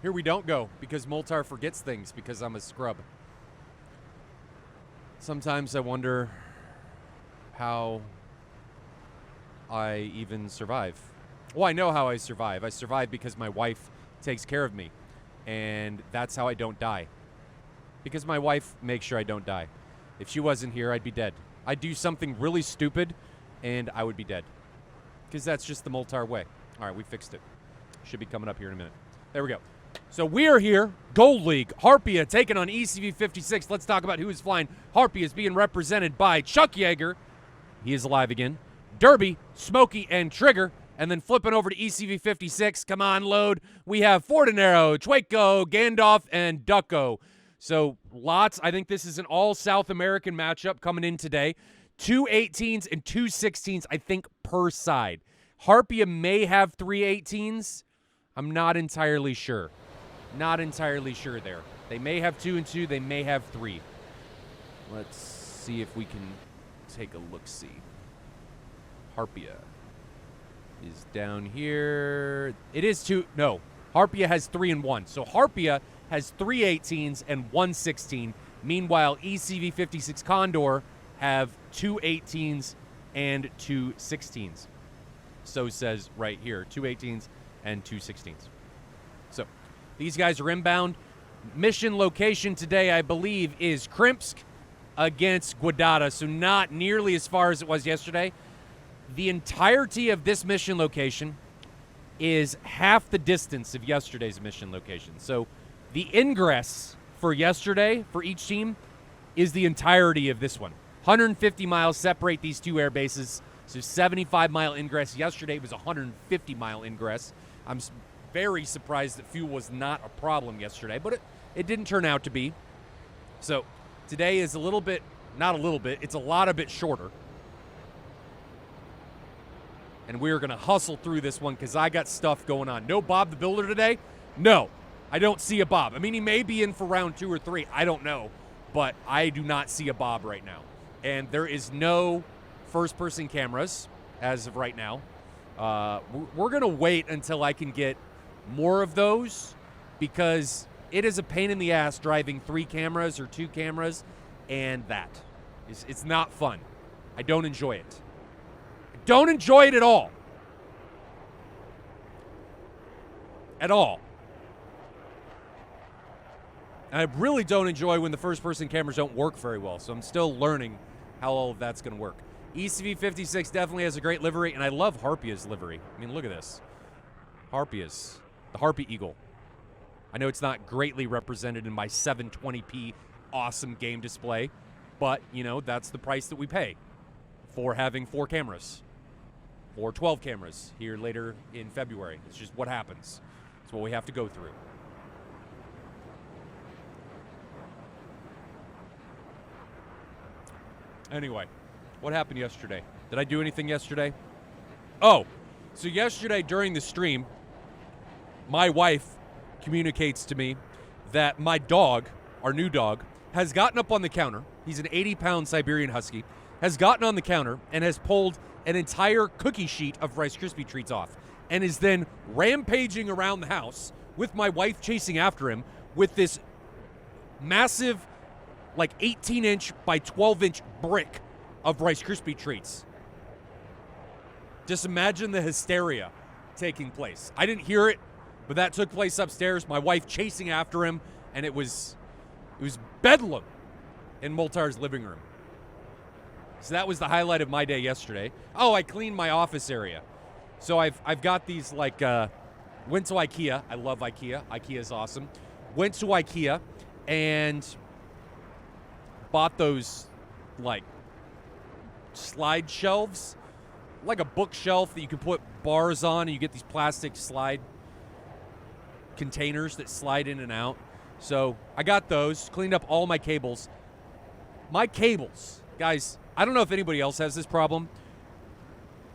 Here we don't go because Moltar forgets things because I'm a scrub. Sometimes I wonder how I even survive. Well, I know how I survive. I survive because my wife takes care of me. And that's how I don't die. Because my wife makes sure I don't die. If she wasn't here, I'd be dead. I'd do something really stupid, and I would be dead. Because that's just the Moltar way. All right, we fixed it. Should be coming up here in a minute. There we go. So we are here. Gold League. Harpia taking on ECV 56. Let's talk about who is flying. Harpia is being represented by Chuck Yeager. He is alive again. Derby, Smokey, and Trigger. And then flipping over to ECV 56. Come on, load. We have Fortinero, Chueco, Gandalf, and Ducko. So lots. I think this is an all South American matchup coming in today. 2 18s and 2 16s, I think, per side. Harpia may have 3 18s. I'm not entirely sure. Not entirely sure there. They may have 2 and 2. They may have 3. Let's see if we can take a look-see. Harpia is down here. It is 2. No. Harpia has 3 and 1. So Harpia has 3 18s and 1 16. Meanwhile, ECV 56 Condor have 2 18s and 2 16s. So says right here. 2 18s and 2 16s. So these guys are inbound. Mission location today, I believe, is Krimsk against Guadada. So not nearly as far as it was yesterday. The entirety of this mission location is half the distance of yesterday's mission location. So the ingress for yesterday for each team is the entirety of this one. 150 miles separate these two air bases. So 75-mile ingress. Yesterday was a 150-mile ingress. I'm very surprised that fuel was not a problem yesterday, but it didn't turn out to be. So today is a little bit, not a little bit, it's a lot a bit shorter. And we're going to hustle through this one because I got stuff going on. No Bob the Builder today? No, I don't see a Bob. I mean, he may be in for round 2 or 3. I don't know. But I do not see a Bob right now. And there is no first-person cameras as of right now. We're going to wait until I can get more of those because it is a pain in the ass driving 3 cameras or 2 cameras, and it's not fun. I don't enjoy it. Don't enjoy it at all. At all. And I really don't enjoy when the first-person cameras don't work very well, so I'm still learning how all of that's going to work. ECV 56 definitely has a great livery, and I love Harpia's livery. I mean, look at this. Harpia's. The Harpy Eagle. I know it's not greatly represented in my 720p awesome game display, but, you know, that's the price that we pay for having 4 cameras. Or 12 cameras here later in February. It's just what happens. It's what we have to go through. Anyway, what happened yesterday? Did I do anything yesterday? Oh, so yesterday during the stream, my wife communicates to me that my dog, our new dog, has gotten up on the counter. He's an 80-pound Siberian Husky. Has gotten on the counter and has pulled an entire cookie sheet of Rice Krispie treats off and is then rampaging around the house with my wife chasing after him with this massive, like 18-inch by 12-inch brick of Rice Krispie treats. Just imagine the hysteria taking place. I didn't hear it, but that took place upstairs. My wife chasing after him, and it was bedlam in Moltar's living room. So that was the highlight of my day yesterday. Oh, I cleaned my office area. So I've got these like went to IKEA. I love IKEA. IKEA is awesome. Went to IKEA and bought those like slide shelves, like a bookshelf that you can put bars on, and you get these plastic slide containers that slide in and out. So I got those, cleaned up all my cables. My cables, guys, I don't know if anybody else has this problem.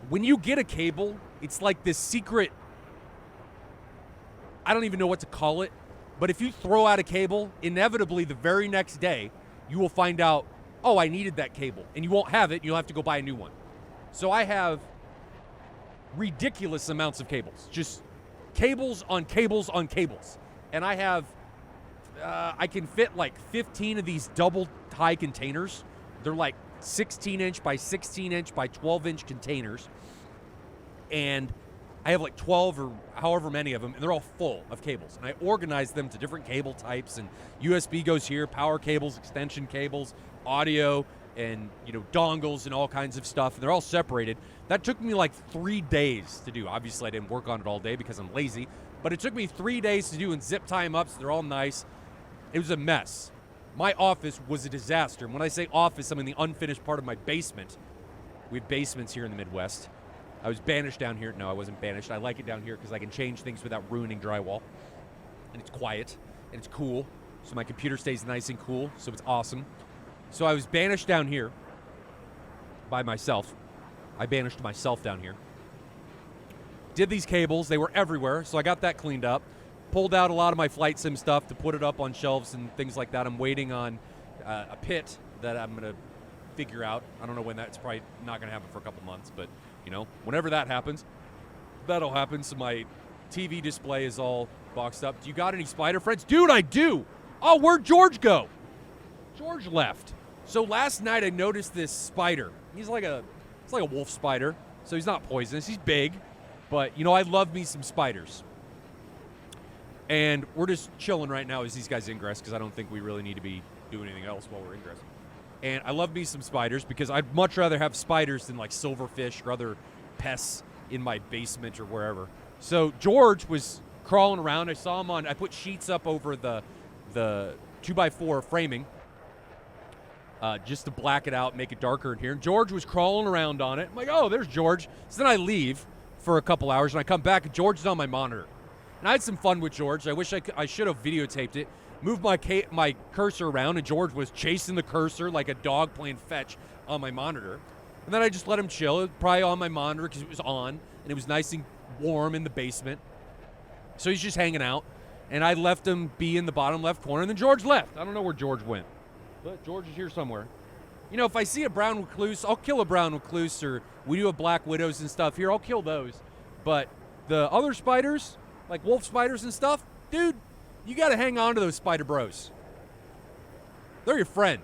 When you get a cable, it's like this secret, I don't even know what to call it, but if you throw out a cable, inevitably the very next day, you will find out, oh, I needed that cable. And you won't have it, and you'll have to go buy a new one. So I have ridiculous amounts of cables. Just cables on cables on cables. and I have, I can fit like 15 of these double high containers. They're like 16-inch by 16-inch by 12-inch containers. And I have like 12 or however many of them, and they're all full of cables. And I organize them to different cable types, and USB goes here, power cables, extension cables, audio, and dongles and all kinds of stuff. And they're all separated. That took me like 3 days to do. Obviously, I didn't work on it all day because I'm lazy, but it took me 3 days to do and zip tie them up so they're all nice. It was a mess. My office was a disaster. And when I say office, I'm in the unfinished part of my basement. We have basements here in the Midwest. I was banished down here. No, I wasn't banished. I like it down here because I can change things without ruining drywall. And it's quiet. And it's cool. So my computer stays nice and cool. So it's awesome. So I was banished down here by myself. I banished myself down here. Did these cables. They were everywhere. So I got that cleaned up. Pulled out a lot of my flight sim stuff to put it up on shelves and things like that. I'm waiting on a pit that I'm going to figure out. I don't know when that's probably not going to happen for a couple months, but whenever that happens, that'll happen. So my TV display is all boxed up. Do you got any spider friends? Dude, I do. Oh, where'd George go? George left. So last night I noticed this spider. It's like a wolf spider. So he's not poisonous. He's big, but I love me some spiders. And we're just chilling right now as these guys ingress because I don't think we really need to be doing anything else while we're ingressing. And I love me some spiders because I'd much rather have spiders than like silverfish or other pests in my basement or wherever. So George was crawling around. I saw him I put sheets up over the 2x4 framing just to black it out, make it darker in here. And George was crawling around on it. I'm like, oh, there's George. So then I leave for a couple hours and I come back and George is on my monitor. And I had some fun with George. I wish I should have videotaped it. Moved my cursor around, and George was chasing the cursor like a dog playing fetch on my monitor. And then I just let him chill. It was probably on my monitor because it was on, and it was nice and warm in the basement. So he's just hanging out. And I left him be in the bottom left corner, and then George left. I don't know where George went, but George is here somewhere. If I see a brown recluse, I'll kill a brown recluse, or we do have black widows and stuff here. I'll kill those. But the other spiders, like wolf spiders and stuff, dude, you got to hang on to those spider bros. They're your friend.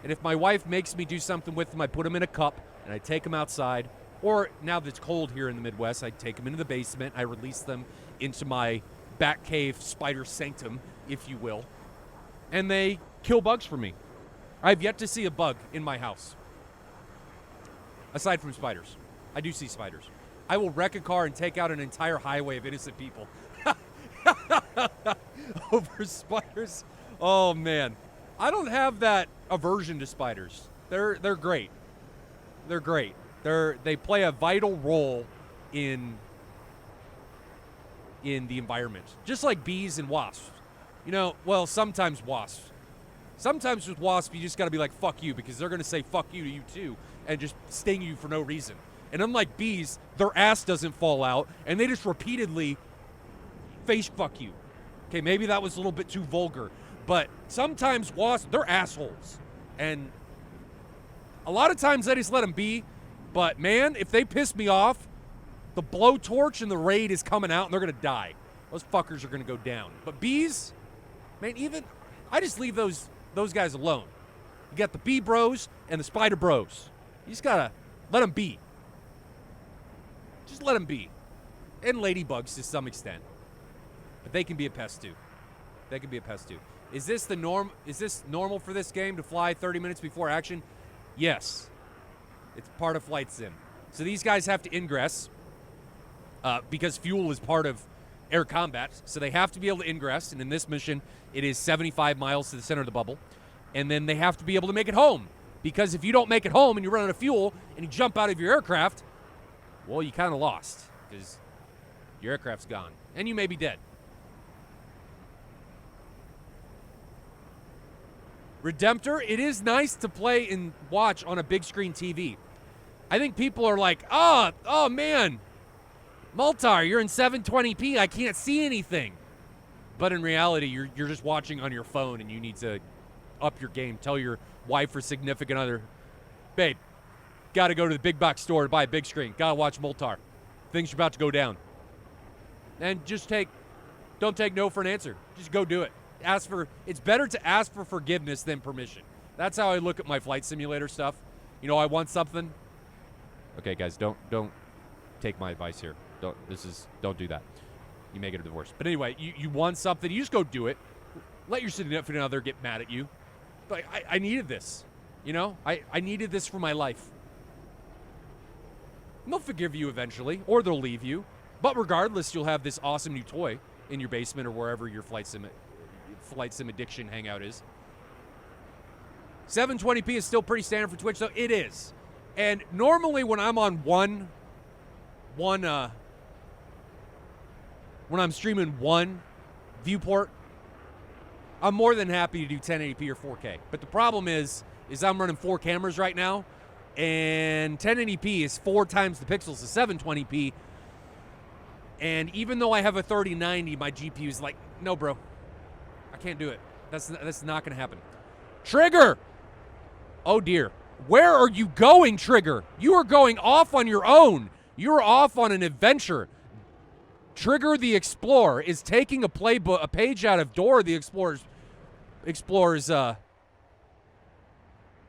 And if my wife makes me do something with them, I put them in a cup and I take them outside. Or now that it's cold here in the Midwest, I take them into the basement. I release them into my bat cave spider sanctum, if you will. And they kill bugs for me. I've yet to see a bug in my house. Aside from spiders. I do see spiders. I will wreck a car and take out an entire highway of innocent people. Over spiders. Oh man, I don't have that aversion to spiders. They're great. They're great. They play a vital role in the environment, just like bees and wasps. Well, sometimes wasps. Sometimes with wasps, you just got to be like fuck you because they're gonna say fuck you to you too and just sting you for no reason. And unlike bees, their ass doesn't fall out and they just repeatedly face fuck you. Okay, maybe that was a little bit too vulgar, but sometimes wasps, they're assholes. And a lot of times I just let them be, but man, if they piss me off, the blowtorch and the raid is coming out and they're gonna die. Those fuckers are gonna go down. But bees, man, I just leave those guys alone. You got the bee bros and the spider bros. You just gotta let them be. Just let them be. And ladybugs to some extent. But they can be a pest too. Is this normal for this game to fly 30 minutes before action? Yes. It's part of Flight Sim. So these guys have to ingress because fuel is part of air combat. So they have to be able to ingress. And in this mission, it is 75 miles to the center of the bubble. And then they have to be able to make it home. Because if you don't make it home and you run out of fuel and you jump out of your aircraft, well, you kind of lost because your aircraft's gone. And you may be dead. Redemptor, it is nice to play and watch on a big screen TV. I think people are like, oh man, Multar, you're in 720p, I can't see anything. But in reality, you're just watching on your phone and you need to up your game. Tell your wife or significant other, babe, got to go to the big box store to buy a big screen. Got to watch Multar. Things are about to go down. And just take Don't take no for an answer. Just go do it. It's better to ask for forgiveness than permission. That's how I look at my flight simulator stuff. You know, I want something. Okay, guys, don't take my advice here. Don't do that. You make it a divorce. But anyway, you want something, you just go do it. Let your significant other get mad at you. But I needed this. You know, I needed this for my life. And they'll forgive you eventually, or they'll leave you. But regardless, you'll have this awesome new toy in your basement or wherever your flight sim addiction hangout is. 720p is still pretty standard for Twitch, though. It is. And normally when I'm on when I'm streaming one viewport, I'm more than happy to do 1080p or 4K. But the problem is I'm running 4 cameras right now, and 1080p is 4 times the pixels of 720p. And even though I have a 3090, my GPU is like, no, bro, I can't do it. That's not going to happen. Trigger! Oh, dear. Where are you going, Trigger? You are going off on your own. You're off on an adventure. Trigger the Explorer is taking a page out of Dora the Explorer's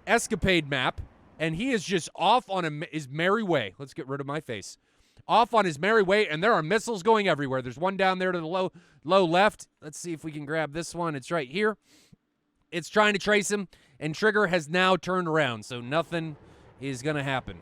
escapade map, and he is just off on his merry way. Let's get rid of my face. Off on his merry way, and there are missiles going everywhere. There's one down there to the low left. Let's see if we can grab this one. It's right here. It's trying to trace him, and Trigger has now turned around, so nothing is going to happen.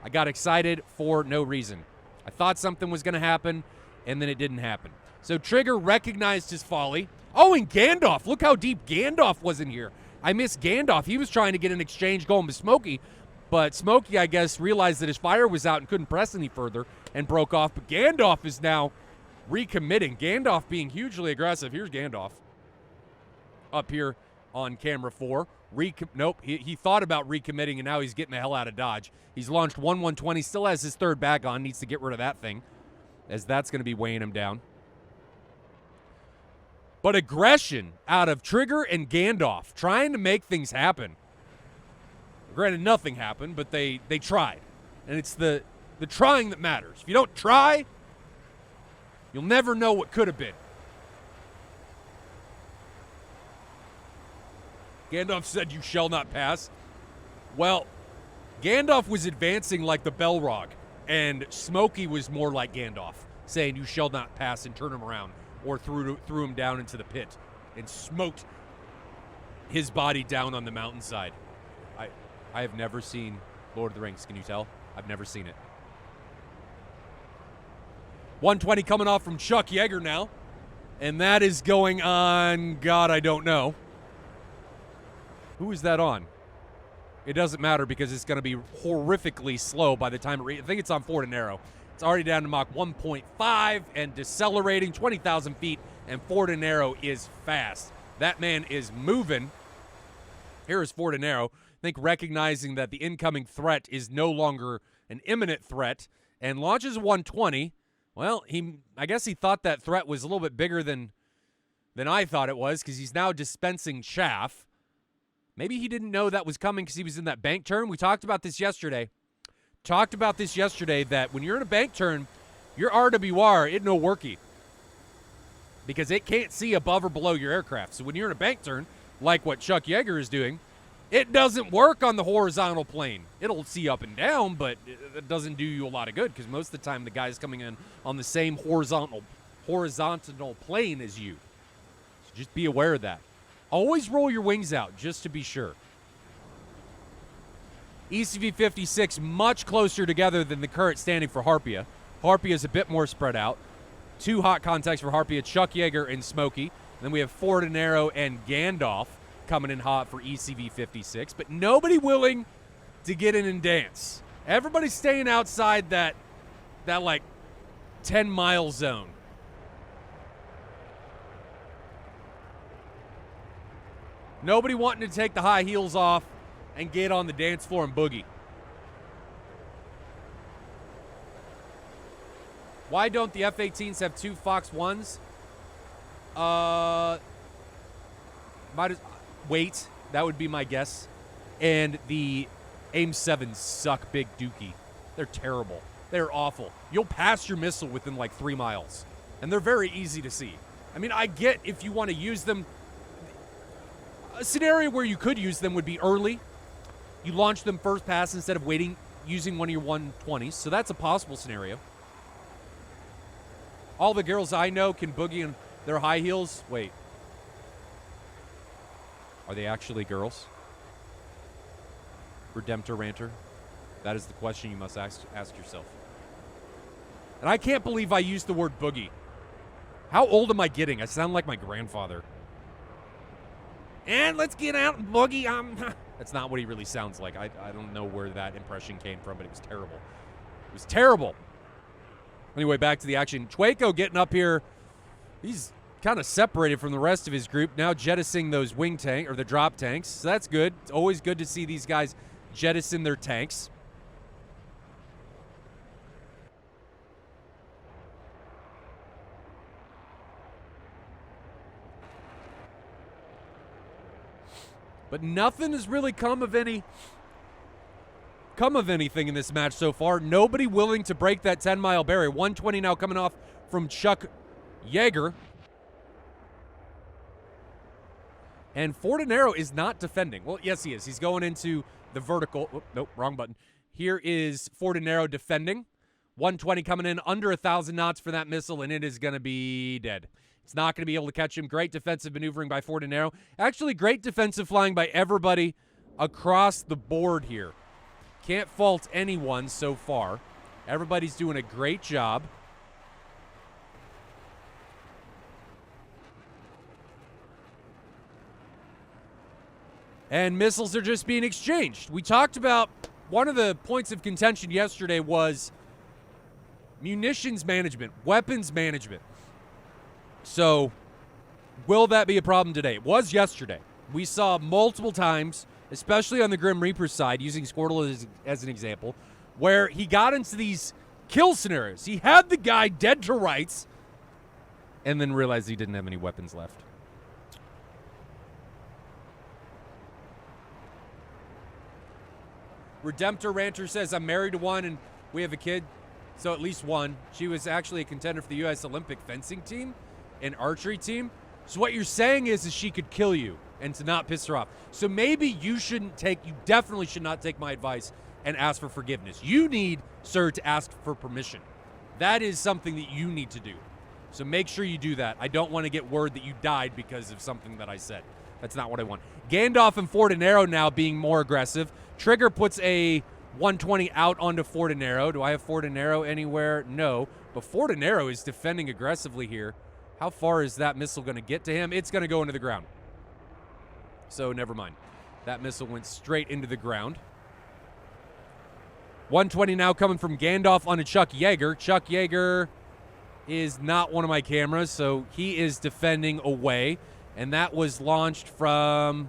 I got excited for no reason. I thought something was going to happen, and then it didn't happen. So Trigger recognized his folly. Oh, and Gandalf. Look how deep Gandalf was in here. I missed Gandalf. He was trying to get an exchange going with Smokey, but Smokey, I guess, realized that his fire was out and couldn't press any further and broke off. But Gandalf is now recommitting. Gandalf being hugely aggressive. Here's Gandalf up here on camera 4. Nope, he thought about recommitting, and now he's getting the hell out of Dodge. He's launched 120, still has his third bag on, needs to get rid of that thing, as that's going to be weighing him down. But aggression out of Trigger and Gandalf, trying to make things happen. Granted, nothing happened, but they tried. And it's the trying that matters. If you don't try, you'll never know what could have been. Gandalf said, "You shall not pass." Well, Gandalf was advancing like the Balrog, and Smokey was more like Gandalf, saying, "You shall not pass," and turn him around, or threw him down into the pit and smoked his body down on the mountainside. I have never seen Lord of the Rings. Can you tell? I've never seen it. 120 coming off from Chuck Yeager now, and that is going on, God, I don't know. Who is that on? It doesn't matter because it's going to be horrifically slow by the time I think it's on Ford and Arrow. It's already down to Mach 1.5 and decelerating 20,000 feet, and Ford and Arrow is fast. That man is moving. Here is Ford and Arrow. I think recognizing that the incoming threat is no longer an imminent threat, and launches 120. Well, I guess he thought that threat was a little bit bigger than I thought it was, because he's now dispensing chaff. Maybe he didn't know that was coming because he was in that bank turn. We talked about this yesterday. That when you're in a bank turn, your RWR isn't no worky because it can't see above or below your aircraft. So when you're in a bank turn, like what Chuck Yeager is doing, it doesn't work on the horizontal plane. It'll see up and down, but it doesn't do you a lot of good because most of the time the guy's coming in on the same horizontal plane as you. So just be aware of that. Always roll your wings out just to be sure. ECV 56 much closer together than the current standing for Harpia. Harpia is a bit more spread out. 2 hot contacts for Harpia, Chuck Yeager and Smokey. And then we have Ford and Arrow and Gandalf coming in hot for ECV 56. But nobody willing to get in and dance. Everybody's staying outside that like 10-mile zone. Nobody wanting to take the high heels off and get on the dance floor and boogie. Why don't the F-18s have 2 Fox 1s? Weight, that would be my guess. And the AIM-7s suck big dookie. They're terrible. They're awful. You'll pass your missile within like 3 miles. And they're very easy to see. I mean, I get if you want to use them. A scenario where you could use them would be early. You launch them first pass instead of using one of your 120s. So that's a possible scenario. All the girls I know can boogie in their high heels. Wait. Are they actually girls? Redemptor Ranter? That is the question you must ask yourself. And I can't believe I used the word boogie. How old am I getting? I sound like my grandfather. And let's get out and boogie. That's not what he really sounds like. I don't know where that impression came from, but it was terrible. It was terrible. Anyway, back to the action. Chwayko getting up here. He's kind of separated from the rest of his group. Now jettisoning those wing tank or the drop tanks. So that's good. It's always good to see these guys jettison their tanks. But nothing has really come of anything in this match so far. Nobody willing to break that 10-mile barrier. 120 now coming off from Chuck Yeager. And Fortinero is not defending. Well, yes, he is. He's going into the vertical. Oh, nope, wrong button. Here is Fortinero defending. 120 coming in under 1,000 knots for that missile, and it is going to be dead. It's not going to be able to catch him. Great defensive maneuvering by Fortinero. Actually, great defensive flying by everybody across the board here. Can't fault anyone so far. Everybody's doing a great job. And missiles are just being exchanged. We talked about one of the points of contention yesterday was munitions management, weapons management. So, will that be a problem today? It was yesterday. We saw multiple times, especially on the Grim Reaper side, using Squirtle as an example, where he got into these kill scenarios. He had the guy dead to rights, and then realized he didn't have any weapons left. Redemptor Ranter says, I'm married to one, and we have a kid, so at least one. She was actually a contender for the U.S. Olympic fencing team and archery team. So what you're saying is she could kill you and to not piss her off. So maybe you definitely should not take my advice and ask for forgiveness. You need, sir, to ask for permission. That is something that you need to do. So make sure you do that. I don't want to get word that you died because of something that I said. That's not what I want. Gandalf and Fortinero now being more aggressive. Trigger puts a 120 out onto Fortinero. Do I have Fortinero anywhere? No. But Fortinero is defending aggressively here. How far is that missile going to get to him? It's going to go into the ground. So never mind. That missile went straight into the ground. 120 now coming from Gandalf onto Chuck Yeager. Chuck Yeager is not one of my cameras, so he is defending away. And that was launched from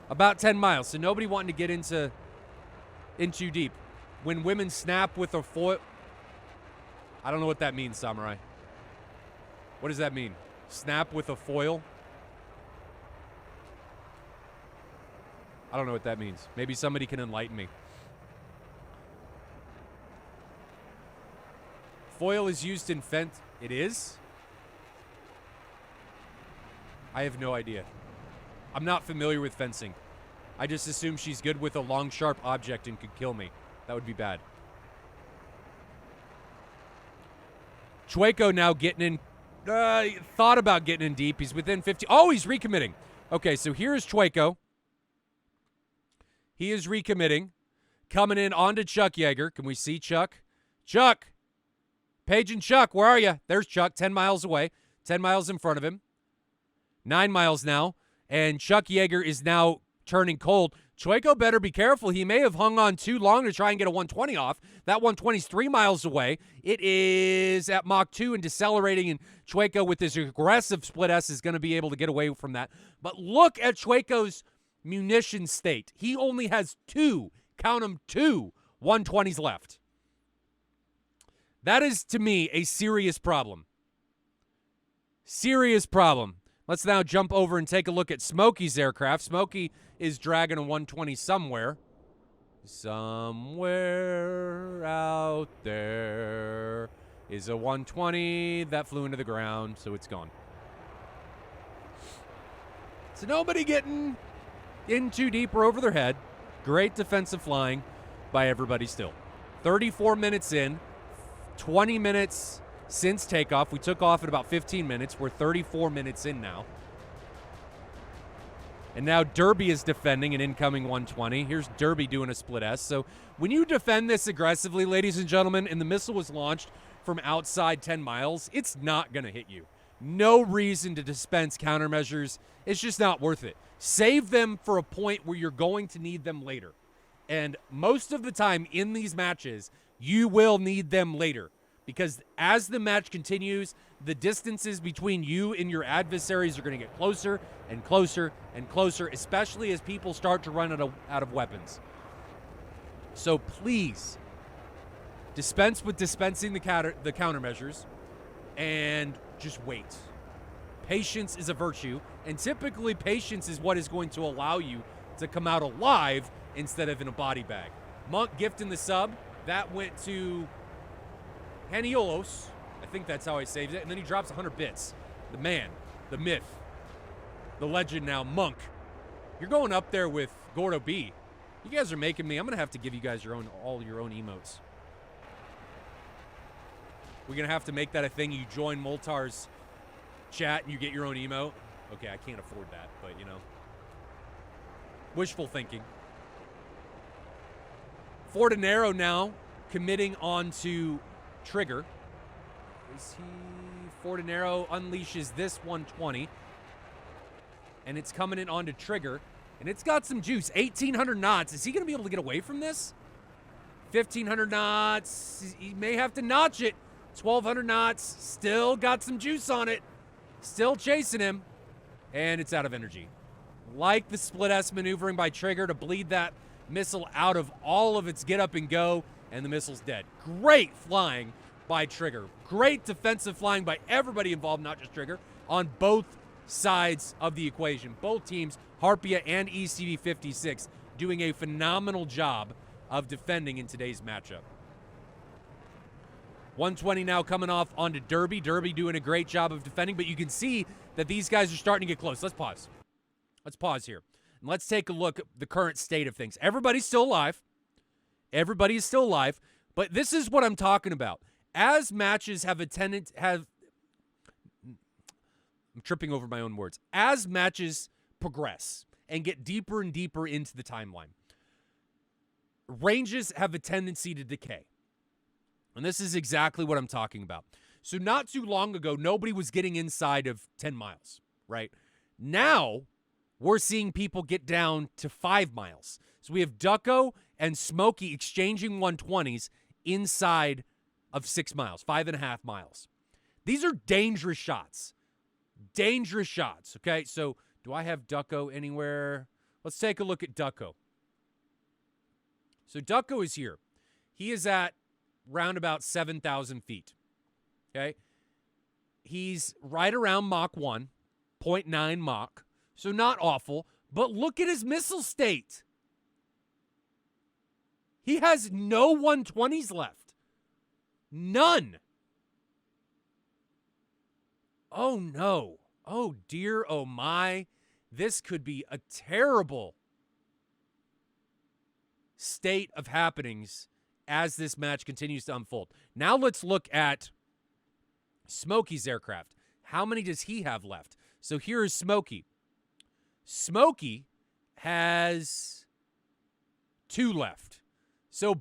about 10 miles. So nobody wanting to get in too deep. When women snap with a foil. I don't know what that means, Samurai. What does that mean? Snap with a foil? I don't know what that means. Maybe somebody can enlighten me. Foil is used in fence. It is? I have no idea. I'm not familiar with fencing. I just assume she's good with a long, sharp object and could kill me. That would be bad. Chwayko now getting in. Thought about getting in deep. He's within 50. Oh, he's recommitting. Okay, so here's Chwayko. He is recommitting. Coming in onto Chuck Yeager. Can we see Chuck? Chuck! Paige and Chuck, where are you? There's Chuck, 10 miles away. 10 miles in front of him. 9 miles now. And Chuck Yeager is now turning cold. Chwayko better be careful. He may have hung on too long to try and get a 120 off. That 120 is 3 miles away. It is at Mach 2 and decelerating, and Chwayko with his aggressive split S is going to be able to get away from that. But look at Chwayko's munition state. He only has 2, count them, 2 120s left. That is, to me, a serious problem. Serious problem. Let's now jump over and take a look at Smokey's aircraft. Smokey is dragging a 120 somewhere. Somewhere out there is a 120 that flew into the ground, so it's gone. So nobody getting in too deep or over their head. Great defensive flying by everybody still. 34 minutes in, 20 minutes since takeoff. We took off at about 15 minutes. We're 34 minutes in now. And now Derby is defending an incoming 120. Here's Derby doing a split S. So when you defend this aggressively, ladies and gentlemen, and the missile was launched from outside 10 miles, it's not going to hit you. No reason to dispense countermeasures. It's just not worth it. Save them for a point where you're going to need them later. And most of the time in these matches, you will need them later. Because as the match continues, the distances between you and your adversaries are going to get closer and closer and closer, especially as people start to run out of weapons. So please, dispense with dispensing the countermeasures and just wait. Patience is a virtue, and typically patience is what is going to allow you to come out alive instead of in a body bag. Monk gifting the sub. That went to Haniolos. I think that's how he saves it. And then he drops 100 bits. The man, the myth, the legend now, Monk. You're going up there with Gordo B. You guys are making me. I'm going to have to give you guys all your own emotes. We're going to have to make that a thing. You join Moltar's chat and you get your own emote. Okay, I can't afford that, but you know. Wishful thinking. Fortinero now committing onto Trigger. Fortinero unleashes this 120. And it's coming in onto Trigger. And it's got some juice. 1,800 knots. Is he going to be able to get away from this? 1,500 knots. He may have to notch it. 1,200 knots. Still got some juice on it. Still chasing him. And it's out of energy. Like the split S maneuvering by Trigger to bleed that missile out of all of its get up and go. And the missile's dead. Great flying by Trigger. Great defensive flying by everybody involved, not just Trigger, on both sides of the equation. Both teams, Harpia and ECV56, doing a phenomenal job of defending in today's matchup. 120 now coming off onto Derby. Derby doing a great job of defending, but you can see that these guys are starting to get close. Let's pause. Let's pause here. And let's take a look at the current state of things. Everybody's still alive. Everybody is still alive, but this is what I'm talking about. As matches I'm tripping over my own words. As matches progress and get deeper and deeper into the timeline, ranges have a tendency to decay. And this is exactly what I'm talking about. So not too long ago, nobody was getting inside of 10 miles, right? Now, we're seeing people get down to 5 miles. So we have Ducko and Smokey exchanging 120s inside of 6 miles, 5.5 miles. These are dangerous shots. Dangerous shots, okay? So do I have Ducko anywhere? Let's take a look at Ducko. So Ducko is here. He is at round about 7,000 feet, okay? He's right around Mach 1, 0.9 Mach, so not awful, but look at his missile state. He has no 120s left. None. Oh, no. Oh, dear. Oh, my. This could be a terrible state of happenings as this match continues to unfold. Now let's look at Smokey's aircraft. How many does he have left? So here is Smokey. Smokey has 2 left. So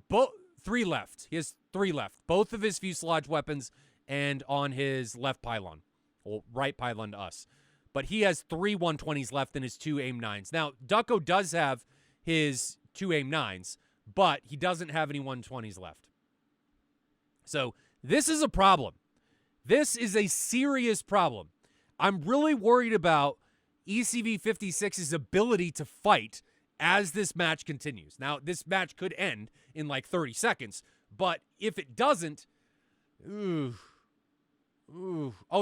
3 left. He has 3 left. Both of his fuselage weapons and on his left pylon. Well, right pylon to us. But he has 3 120s left in his 2 AIM-9s. Now, Ducko does have his 2 AIM-9s, but he doesn't have any 120s left. So this is a problem. This is a serious problem. I'm really worried about ECV56's ability to fight as this match continues. Now, this match could end in like 30 seconds, but if it doesn't, oh,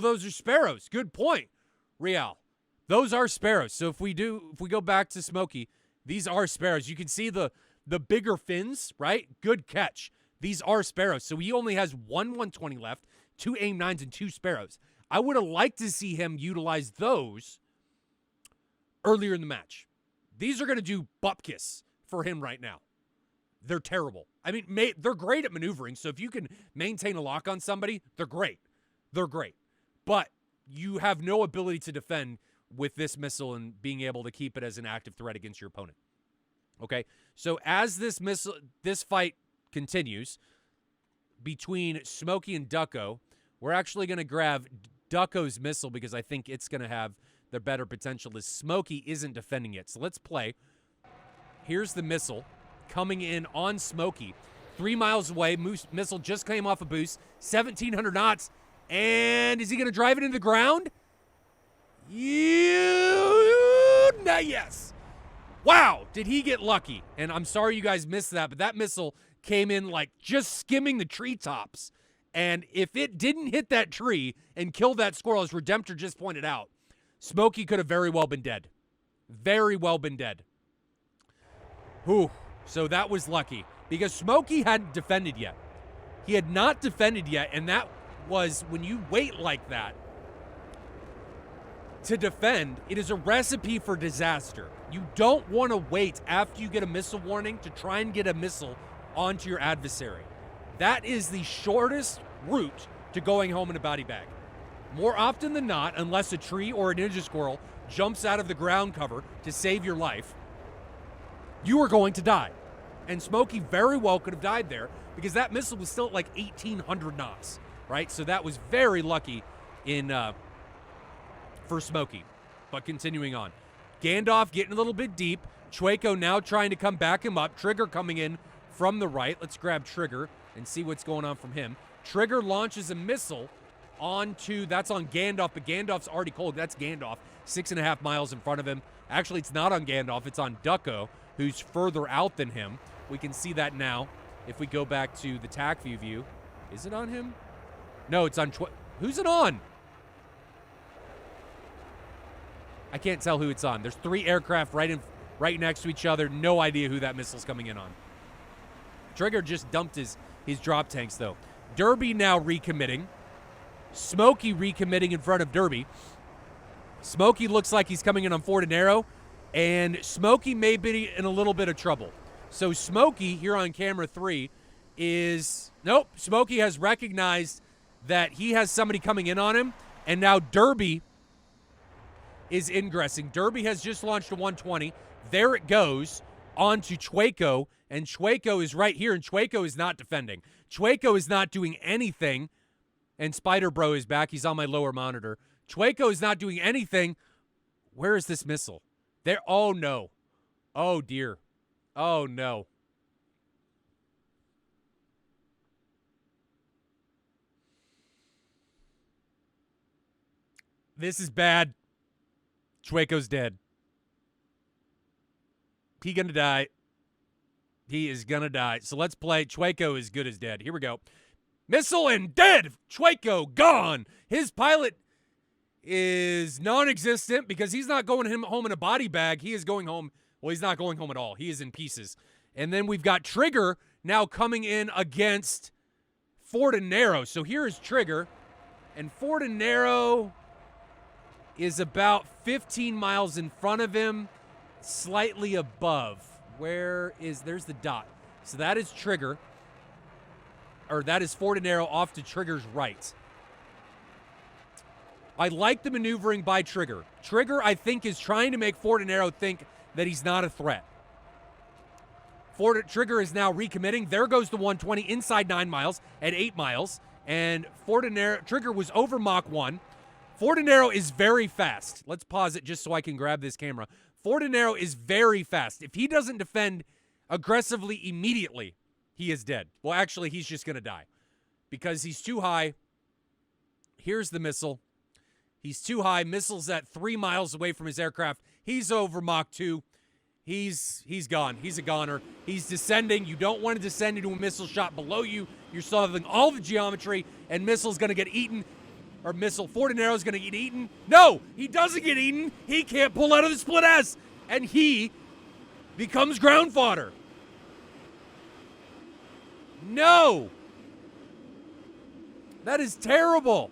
those are Sparrows. Good point, Real. Those are Sparrows. So if we go back to Smokey, these are Sparrows. You can see the bigger fins, right? Good catch. These are Sparrows. So he only has one 120 left, 2 AIM-9s, and 2 Sparrows. I would have liked to see him utilize those earlier in the match. These are going to do bupkis for him right now. They're terrible. I mean, they're great at maneuvering, so if you can maintain a lock on somebody, they're great. They're great. But you have no ability to defend with this missile and being able to keep it as an active threat against your opponent. Okay? So as this fight continues between Smokey and Ducko, we're actually going to grab Ducko's missile because I think it's going to have the better potential as Smokey isn't defending it. So let's play. Here's the missile coming in on Smokey. 3 miles away. Missile just came off a boost. 1,700 knots. And is he going to drive it into the ground? Yes. Wow, did he get lucky? And I'm sorry you guys missed that, but that missile came in like just skimming the treetops. And if it didn't hit that tree and kill that squirrel, as Redemptor just pointed out, Smokey could have very well been dead. Very well been dead. Whew. So that was lucky because Smokey hadn't defended yet. He had not defended yet, and that was when you wait like that to defend, it is a recipe for disaster. You don't want to wait after you get a missile warning to try and get a missile onto your adversary. That is the shortest route to going home in a body bag. More often than not, unless a tree or a ninja squirrel jumps out of the ground cover to save your life, you are going to die. And Smokey very well could have died there because that missile was still at like 1,800 knots, right? So that was very lucky for Smokey. But continuing on. Gandalf getting a little bit deep. Chueco now trying to come back him up. Trigger coming in from the right. Let's grab Trigger and see what's going on from him. Trigger launches a missile that's on Gandalf, but Gandalf's already cold. That's Gandalf, 6.5 miles in front of him. Actually, it's not on Gandalf. It's on Ducko, who's further out than him. We can see that now if we go back to the TAC view. Is it on him? No, it's on who's it on? I can't tell who it's on. There's 3 aircraft right next to each other. No idea who that missile's coming in on. Trigger just dumped his drop tanks, though. Derby now recommitting. Smokey recommitting in front of Derby. Smokey looks like he's coming in on Fortinero, and Smokey may be in a little bit of trouble. So Smokey, here on camera 3, Smokey has recognized that he has somebody coming in on him, and now Derby is ingressing. Derby has just launched a 120. There it goes onto Chueco, and Chueco is right here, and Chueco is not defending. Chueco is not doing anything, and Spider Bro is back. He's on my lower monitor. Chueco is not doing anything. Where is this missile? There. Oh, no. Oh, dear. Oh, no. This is bad. Chueco's dead. He gonna die. He is gonna die. So let's play. Chueco is good as dead. Here we go. Missile and dead. Chueco gone. His pilot is non-existent because he's not going home in a body bag. He is going home. Well, he's not going home at all. He is in pieces. And then we've got Trigger now coming in against Fortinero. So here is Trigger. And Fortinero is about 15 miles in front of him, slightly above. There's the dot. So that is Trigger. Or that is Fortinero off to Trigger's right. I like the maneuvering by Trigger. Trigger, I think, is trying to make Fortinero think that he's not a threat. Trigger is now recommitting. There goes the 120 inside 9 miles at 8 miles. And Trigger was over Mach 1. Fortinero is very fast. Let's pause it just so I can grab this camera. Fortinero is very fast. If he doesn't defend aggressively immediately, he is dead. Well, actually, he's just going to die because he's too high. Here's the missile. He's too high. Missile's at 3 miles away from his aircraft. He's over Mach 2. He's gone. He's a goner. He's descending. You don't want to descend into a missile shot below you. You're solving all the geometry, and Missile's going to get eaten. Or Fortinero's going to get eaten. No, he doesn't get eaten. He can't pull out of the split S, and he becomes ground fodder. No! That is terrible.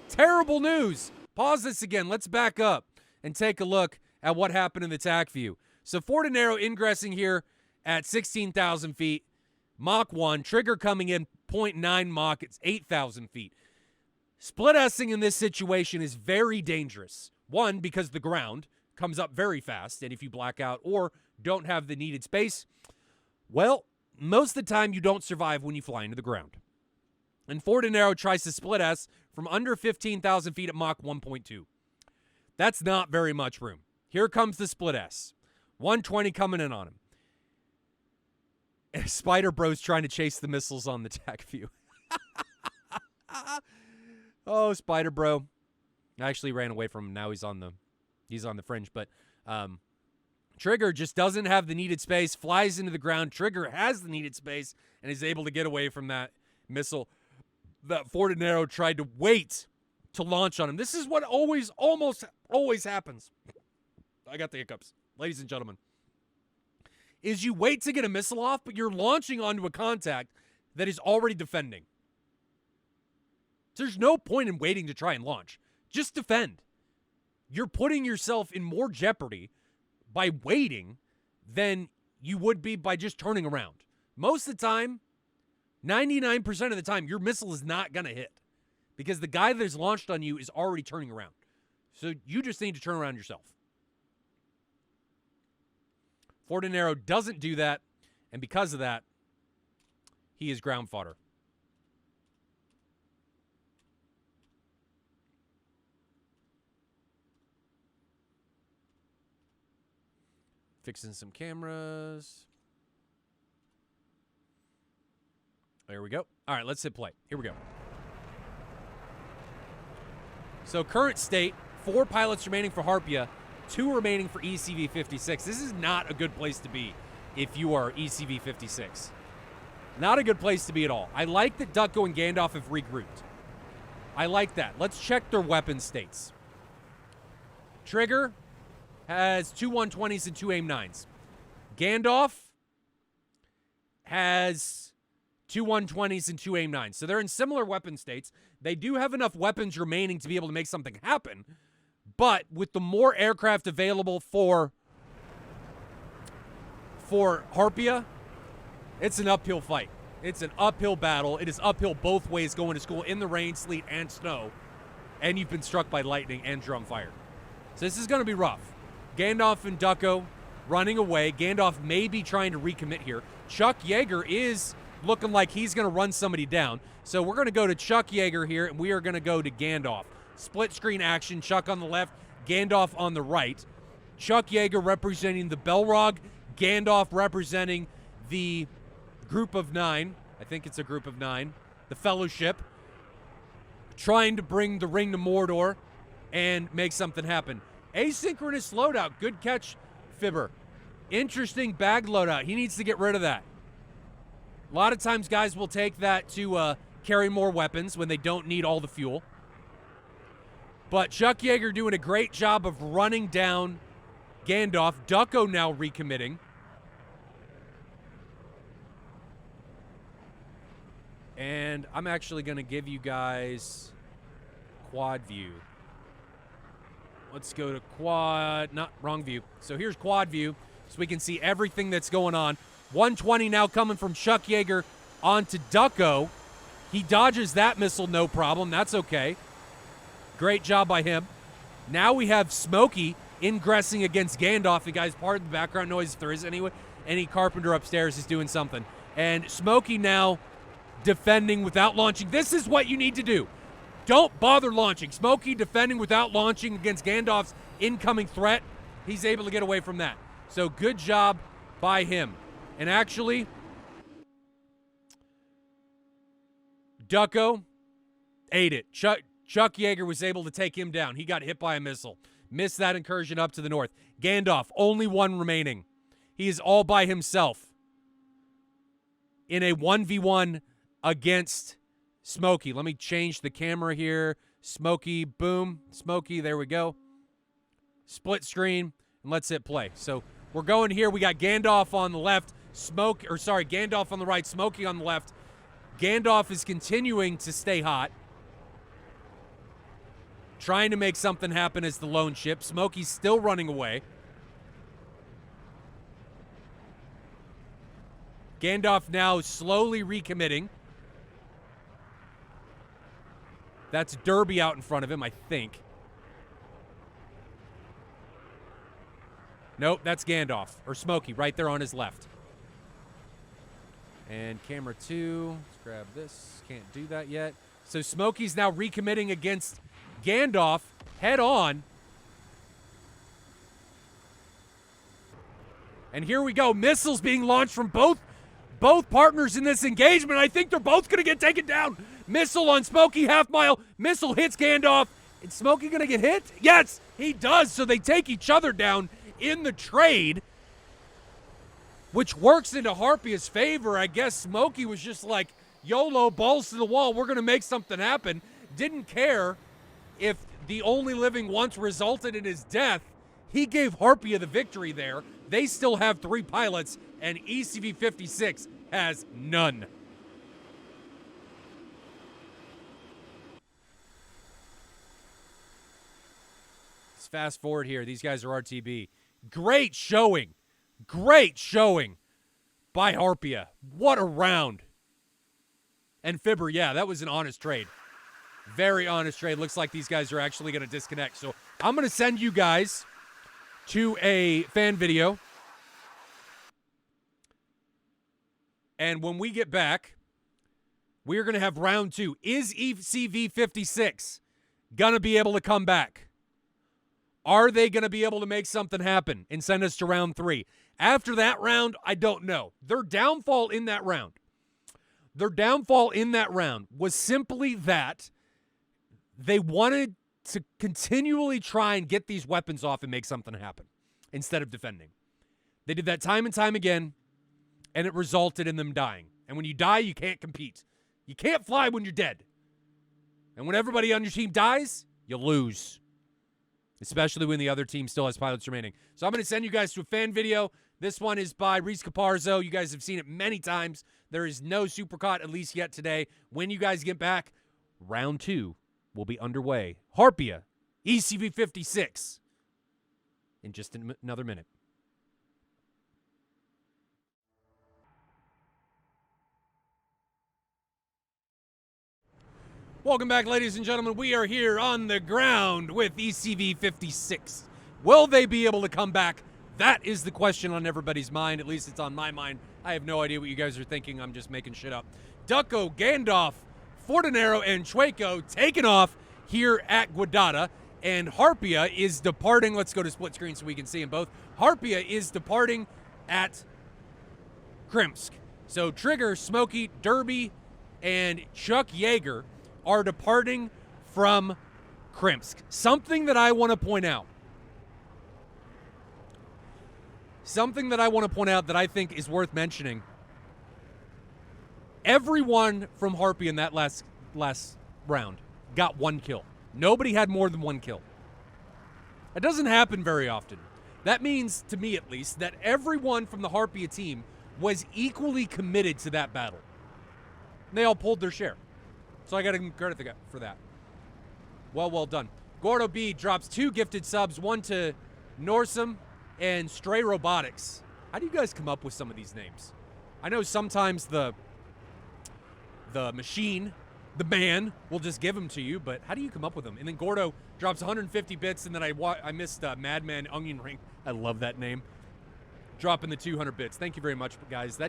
Terrible news. Pause this again. Let's back up and take a look at what happened in the TAC view. So Fortinero ingressing here at 16,000 feet. Mach 1. Trigger coming in 0.9 Mach. It's 8,000 feet. Split S-ing in this situation is very dangerous. One, because the ground comes up very fast, and if you black out or don't have the needed space, well, most of the time you don't survive when you fly into the ground. And Fortinero tries to split S from under 15,000 feet at Mach 1.2. That's not very much room. Here comes the split S. 120 coming in on him. And Spider Bro's trying to chase the missiles on the TAC view. Oh, Spider Bro. I actually ran away from him. Now he's on the fringe. But Trigger just doesn't have the needed space, flies into the ground. Trigger has the needed space and is able to get away from that missile that Fortinero tried to wait to launch on him. This is what almost always happens. I got the hiccups. Ladies and gentlemen. Is you wait to get a missile off, but you're launching onto a contact that is already defending. There's no point in waiting to try and launch. Just defend. You're putting yourself in more jeopardy by waiting than you would be by just turning around. Most of the time, 99% of the time, your missile is not going to hit because the guy that is launched on you is already turning around. So you just need to turn around yourself. Fortinero doesn't do that, and because of that, he is ground fodder. Fixing some cameras. There we go. All right, let's hit play. Here we go. So current state, 4 pilots remaining for Harpia, 2 remaining for ECV-56. This is not a good place to be if you are ECV-56. Not a good place to be at all. I like that Ducko and Gandalf have regrouped. I like that. Let's check their weapon states. Trigger has 2 120s and 2 AIM-9s. Gandalf has 2 120s and 2 AIM-9s. So they're in similar weapon states. They do have enough weapons remaining to be able to make something happen. But with the more aircraft available for Harpia, it's an uphill fight. It's an uphill battle. It is uphill both ways going to school in the rain, sleet, and snow. And you've been struck by lightning and drum fire. So this is going to be rough. Gandalf and Ducko running away. Gandalf may be trying to recommit here. Chuck Yeager is looking like he's going to run somebody down. So we're going to go to Chuck Yeager here, and we are going to go to Gandalf. Split screen action. Chuck on the left, Gandalf on the right. Chuck Yeager representing the Belrog. Gandalf representing the Group of 9. I think it's a Group of 9. The Fellowship. Trying to bring the ring to Mordor and make something happen. Asynchronous loadout. Good catch, Fibber. Interesting bag loadout. He needs to get rid of that. A lot of times guys will take that to carry more weapons when they don't need all the fuel. But Chuck Yeager doing a great job of running down Gandalf. Ducko now recommitting. And I'm actually going to give you guys quad view. Let's go to quad, not wrong view. So here's quad view, so we can see everything that's going on. 120 now coming from Chuck Yeager onto Ducko. He dodges that missile, no problem. That's okay. Great job by him. Now we have Smokey ingressing against Gandalf. You guys, pardon the background noise if there is any carpenter upstairs is doing something. And Smokey now defending without launching. This is what you need to do. Don't bother launching. Smokey defending without launching against Gandalf's incoming threat. He's able to get away from that. So good job by him. And actually, Ducko ate it. Chuck Yeager was able to take him down. He got hit by a missile. Missed that incursion up to the north. Gandalf, only one remaining. He is all by himself in a 1v1 against Smokey. Let me change the camera here. Smokey, boom. Smokey, there we go. Split screen, and let's hit play. So we're going here. We got Gandalf on the left, Gandalf on the right, Smokey on the left. Gandalf is continuing to stay hot, trying to make something happen as the lone ship. Smokey's still running away. Gandalf now slowly recommitting. That's Derby out in front of him, I think. Nope, that's Gandalf, or Smokey, right there on his left. And camera 2, let's grab this. Can't do that yet. So Smokey's now recommitting against Gandalf head on. And here we go. Missiles being launched from both partners in this engagement. I think they're both going to get taken down. Missile on Smokey, half mile. Missile hits Gandalf. Is Smokey going to get hit? Yes, he does. So they take each other down in the trade, which works into Harpia's favor. I guess Smokey was just like, YOLO, balls to the wall. We're going to make something happen. Didn't care if the only living once resulted in his death. He gave Harpia the victory there. They still have 3 pilots, and ECV-56 has none. Let's fast forward here. These guys are RTB. Great showing. Great showing by Harpia. What a round. And Fibber, yeah, that was an honest trade. Very honest trade. Looks like these guys are actually going to disconnect. So I'm going to send you guys to a fan video. And when we get back, we're going to have round 2. Is ECV-56 going to be able to come back? Are they going to be able to make something happen and send us to round 3? After that round, I don't know. Their downfall in that round was simply that they wanted to continually try and get these weapons off and make something happen instead of defending. They did that time and time again, and it resulted in them dying. And when you die, you can't compete. You can't fly when you're dead. And when everybody on your team dies, you lose, especially when the other team still has pilots remaining. So I'm going to send you guys to a fan video. This one is by Reese Caparzo. You guys have seen it many times. There is no supercut, at least yet today. When you guys get back, round 2 will be underway. Harpia, ECV-56, in just another minute. Welcome back, ladies and gentlemen. We are here on the ground with ECV-56. Will they be able to come back? That is the question on everybody's mind. At least it's on my mind. I have no idea what you guys are thinking. I'm just making shit up. Ducko, Gandalf, Fortinero, and Chueco taking off here at Guadada. And Harpia is departing. Let's go to split screen so we can see them both. Harpia is departing at Krimsk. So Trigger, Smokey, Derby, and Chuck Yeager are departing from Krimsk. Something that I want to point out. That I think is worth mentioning. Everyone from Harpia in that last round got 1 kill. Nobody had more than 1 kill. That doesn't happen very often. That means, to me at least, that everyone from the Harpia team was equally committed to that battle. They all pulled their share. So I got to give them credit for that. Well done. Gordo B drops 2 gifted subs, one to Norsum and Stray Robotics. How do you guys come up with some of these names? I know sometimes the machine, the man, will just give them to you, but how do you come up with them? And then Gordo drops 150 bits, and then I missed Madman Onion Ring. I love that name. Dropping the 200 bits. Thank you very much, guys.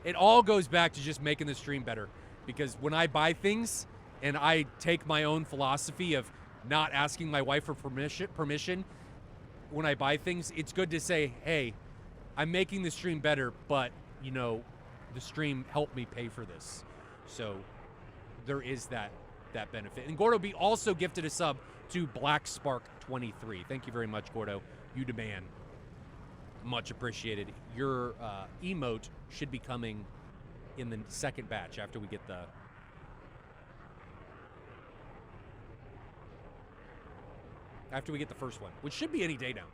It all goes back to just making the stream better. Because when I buy things and I take my own philosophy of not asking my wife for permission when I buy things, it's good to say, hey, I'm making the stream better, but, you know, the stream helped me pay for this. So there is that benefit. And Gordo B also gifted a sub to Black Spark 23. Thank you very much, Gordo. You demand. Much appreciated. Your emote should be coming in the second batch after we get the first one, which should be any day now.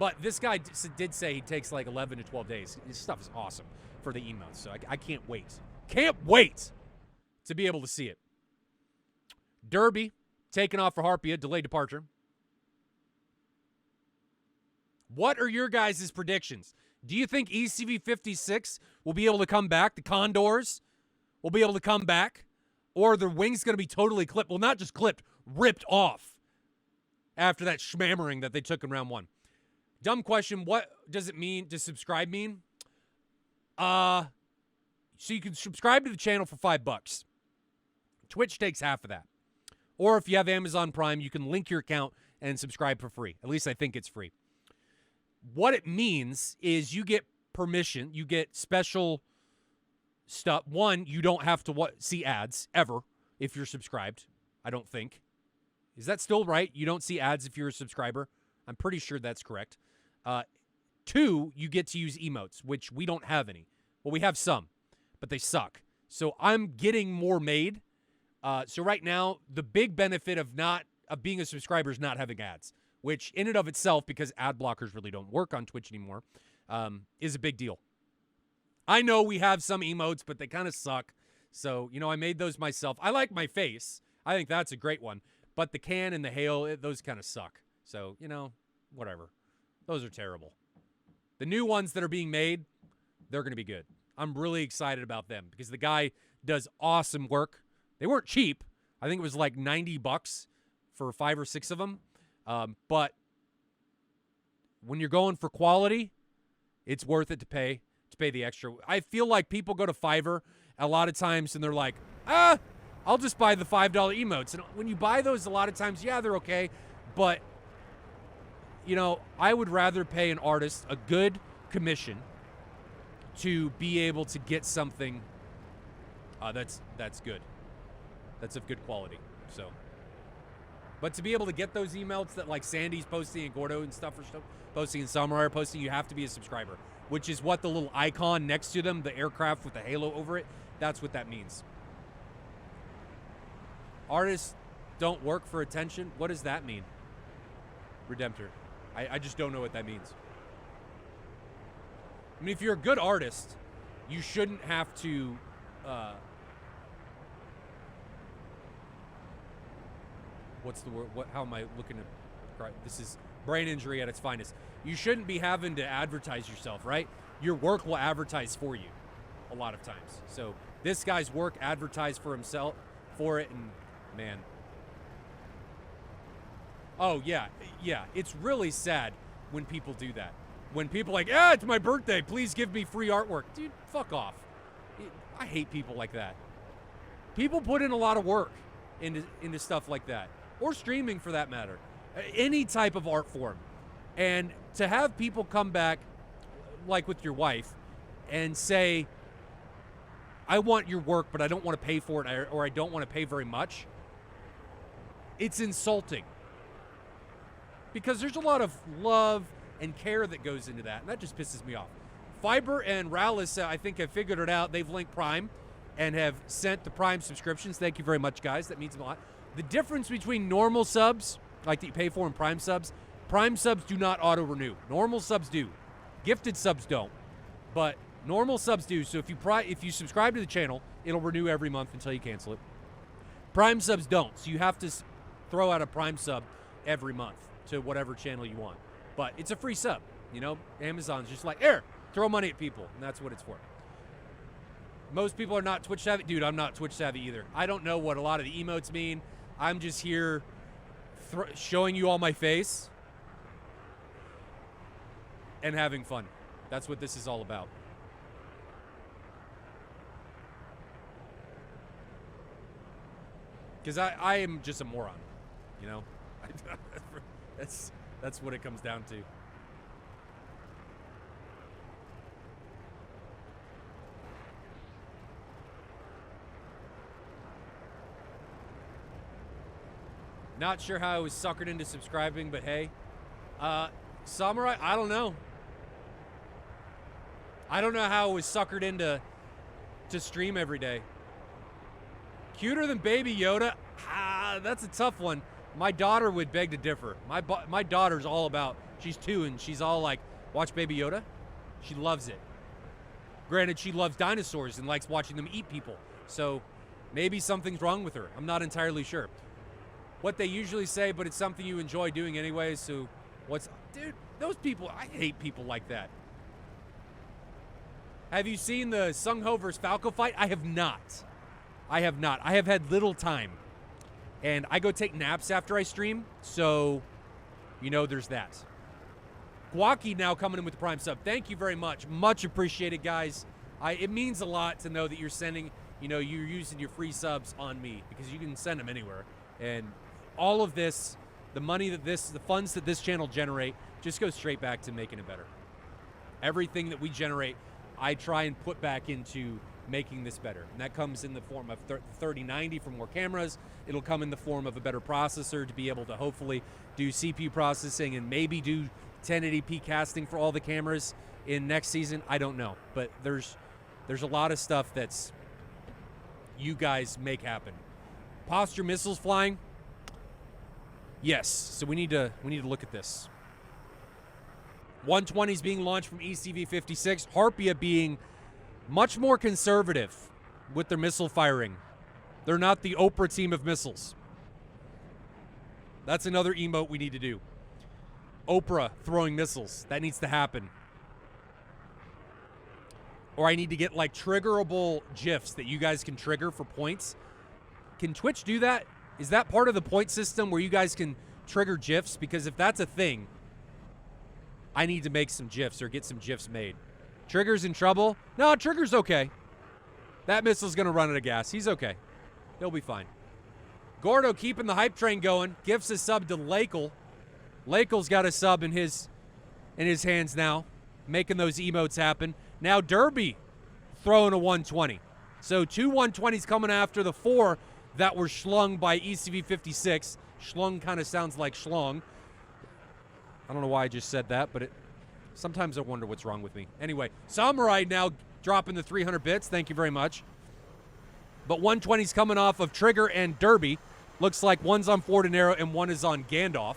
But this guy did say he takes like 11 to 12 days. This stuff is awesome for the emotes, so I can't wait. Can't wait to be able to see it. Derby, taken off for Harpia, delayed departure. What are your guys' predictions? Do you think ECV 56 will be able to come back? The Condors will be able to come back? Or are their wings going to be totally clipped? Well, not just clipped, ripped off after that schmammering that they took in round 1. Dumb question. What does it mean? Does subscribe mean? So you can subscribe to the channel for $5. Twitch takes half of that. Or if you have Amazon Prime, you can link your account and subscribe for free. At least I think it's free. What it means is you get permission. You get special stuff. One, you don't have to see ads ever if you're subscribed. I don't think. Is that still right? You don't see ads if you're a subscriber? I'm pretty sure that's correct. 2, you get to use emotes, which we don't have any. Well, we have some, but they suck. So I'm getting more made. So right now, the big benefit of being a subscriber is not having ads, which in and of itself, because ad blockers really don't work on Twitch anymore, is a big deal. I know we have some emotes, but they kind of suck. So, I made those myself. I like my face. I think that's a great one. But the can and the hail, those kind of suck. So, whatever. Those are terrible. The new ones that are being made, they're going to be good. I'm really excited about them because the guy does awesome work. They weren't cheap. I think it was like $90 for 5 or 6 of them. But when you're going for quality, it's worth it to pay the extra. I feel like people go to Fiverr a lot of times and they're like, I'll just buy the $5 emotes. And when you buy those, a lot of times, yeah, they're okay. But, I would rather pay an artist a good commission to be able to get something that's good. That's of good quality. So, but to be able to get those emotes that like Sandy's posting and Gordo and stuff are posting and Samurai are posting, you have to be a subscriber, which is what the little icon next to them, the aircraft with the halo over it, that's what that means. Artists don't work for attention. What does that mean? Redemptor. I just don't know what that means. I mean, if you're a good artist, you shouldn't have to what's the word? How am I looking at? This is brain injury at its finest. You shouldn't be having to advertise yourself, right? Your work will advertise for you a lot of times. So this guy's work advertised for himself for it, and man. Oh, yeah. It's really sad when people do that. When people are like, it's my birthday. Please give me free artwork. Dude, fuck off. I hate people like that. People put in a lot of work into stuff like that. Or streaming, for that matter. Any type of art form. And to have people come back, like with your wife, and say, I want your work, but I don't want to pay for it, or I don't want to pay very much, it's insulting. Because there's a lot of love and care that goes into that, and that just pisses me off. Fiber and Rallis, I think, have figured it out. They've linked Prime and have sent the Prime subscriptions. Thank you very much, guys. That means a lot. The difference between normal subs, like that you pay for, and Prime subs do not auto-renew. Normal subs do. Gifted subs don't. But normal subs do. So if you subscribe to the channel, it'll renew every month until you cancel it. Prime subs don't. So you have to throw out a Prime sub every month to whatever channel you want. But it's a free sub. Amazon's just like, throw money at people. And that's what it's for. Most people are not Twitch savvy. Dude, I'm not Twitch savvy either. I don't know what a lot of the emotes mean. I'm just here showing you all my face and having fun. That's what this is all about. Because I am just a moron, That's what it comes down to. Not sure how I was suckered into subscribing, but hey. Samurai, I don't know. I don't know how I was suckered into stream every day. Cuter than Baby Yoda? That's a tough one. My daughter would beg to differ. My daughter's all about She's 2, and she's all like, watch Baby Yoda. She loves it. Granted, she loves dinosaurs and likes watching them eat people. So maybe something's wrong with her. I'm not entirely sure. What they usually say, but it's something you enjoy doing anyway. So dude, those people, I hate people like that. Have you seen the Sung Ho vs. Falco fight? I have not. I have had little time. And I go take naps after I stream. So, there's that. Guaki now coming in with the Prime sub. Thank you very much. Much appreciated, guys. It means a lot to know that you're sending, you're using your free subs on me, because you can send them anywhere. And all of this, the money the funds that this channel generate just goes straight back to making it better. Everything that we generate, I try and put back into making this better. And that comes in the form of 3090 for more cameras. It'll come in the form of a better processor to be able to hopefully do CPU processing and maybe do 1080p casting for all the cameras in next season. I don't know, but there's a lot of stuff that's you guys make happen. Posture missiles flying. Yes, so we need to look at this. 120 is being launched from ECV56. Harpia being much more conservative with their missile firing. They're not the Oprah team of missiles. That's another emote we need to do. Oprah throwing missiles. That needs to happen. Or I need to get like triggerable GIFs that you guys can trigger for points. Can Twitch do that? Is that part of the point system where you guys can trigger GIFs? Because if that's a thing, I need to make some GIFs or get some GIFs made. Trigger's in trouble? No, Trigger's okay. That missile's going to run out of gas. He's okay. He'll be fine. Gordo keeping the hype train going. Gifts a sub to Lakel. Lakel's got a sub in his hands now, making those emotes happen. Now Derby throwing a 120. So 2 120s coming after the 4 that were schlung by ECV56. Schlung kind of sounds like schlong. I don't know why I just said that, but sometimes I wonder what's wrong with me. Anyway, Samurai now dropping the 300 bits. Thank you very much. But 120's coming off of Trigger and Derby. Looks like one's on Fortinero and one is on Gandalf.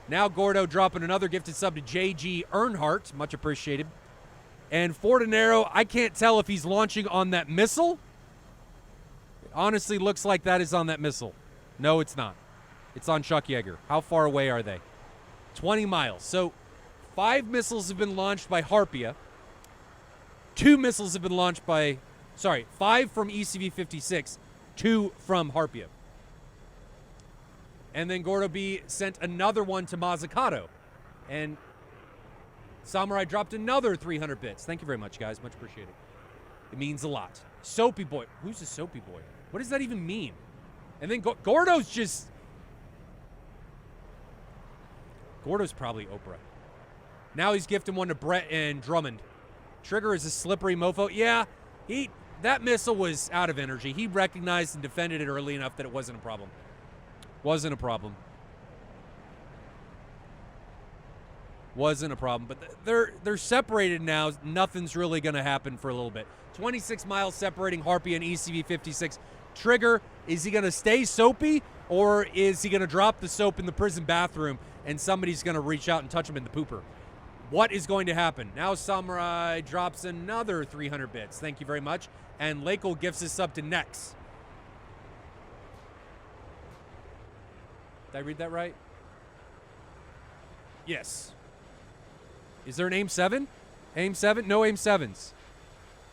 Now Gordo dropping another gifted sub to JG Earnhardt. Much appreciated. And Fortinero, I can't tell if he's launching on that missile. It honestly looks like that is on that missile. No, it's not. It's on Chuck Yeager. How far away are they? 20 miles. So 5 missiles have been launched by Harpia. 2 missiles have been launched by, 5 from ECV56, 2 from Harpia. And then Gordo B sent another one to Mazzucato. And Samurai dropped another 300 bits. Thank you very much, guys. Much appreciated. It means a lot. Soapy Boy. Who's a Soapy Boy? What does that even mean? And then Gordo's just... Gordo's probably Oprah. Now he's gifting one to Brett and Drummond. Trigger is a slippery mofo. Yeah, that missile was out of energy. He recognized and defended it early enough that it wasn't a problem. Wasn't a problem. Wasn't a problem. But they're separated now. Nothing's really going to happen for a little bit. 26 miles separating Harpy and ECV56. Trigger, is he going to stay soapy, or is he going to drop the soap in the prison bathroom and somebody's going to reach out and touch him in the pooper? What is going to happen? Now Samurai drops another 300 bits. Thank you very much. And Lakel gifts his sub to Nex. Did I read that right? Yes. Is there an AIM 7? AIM 7? No AIM 7s.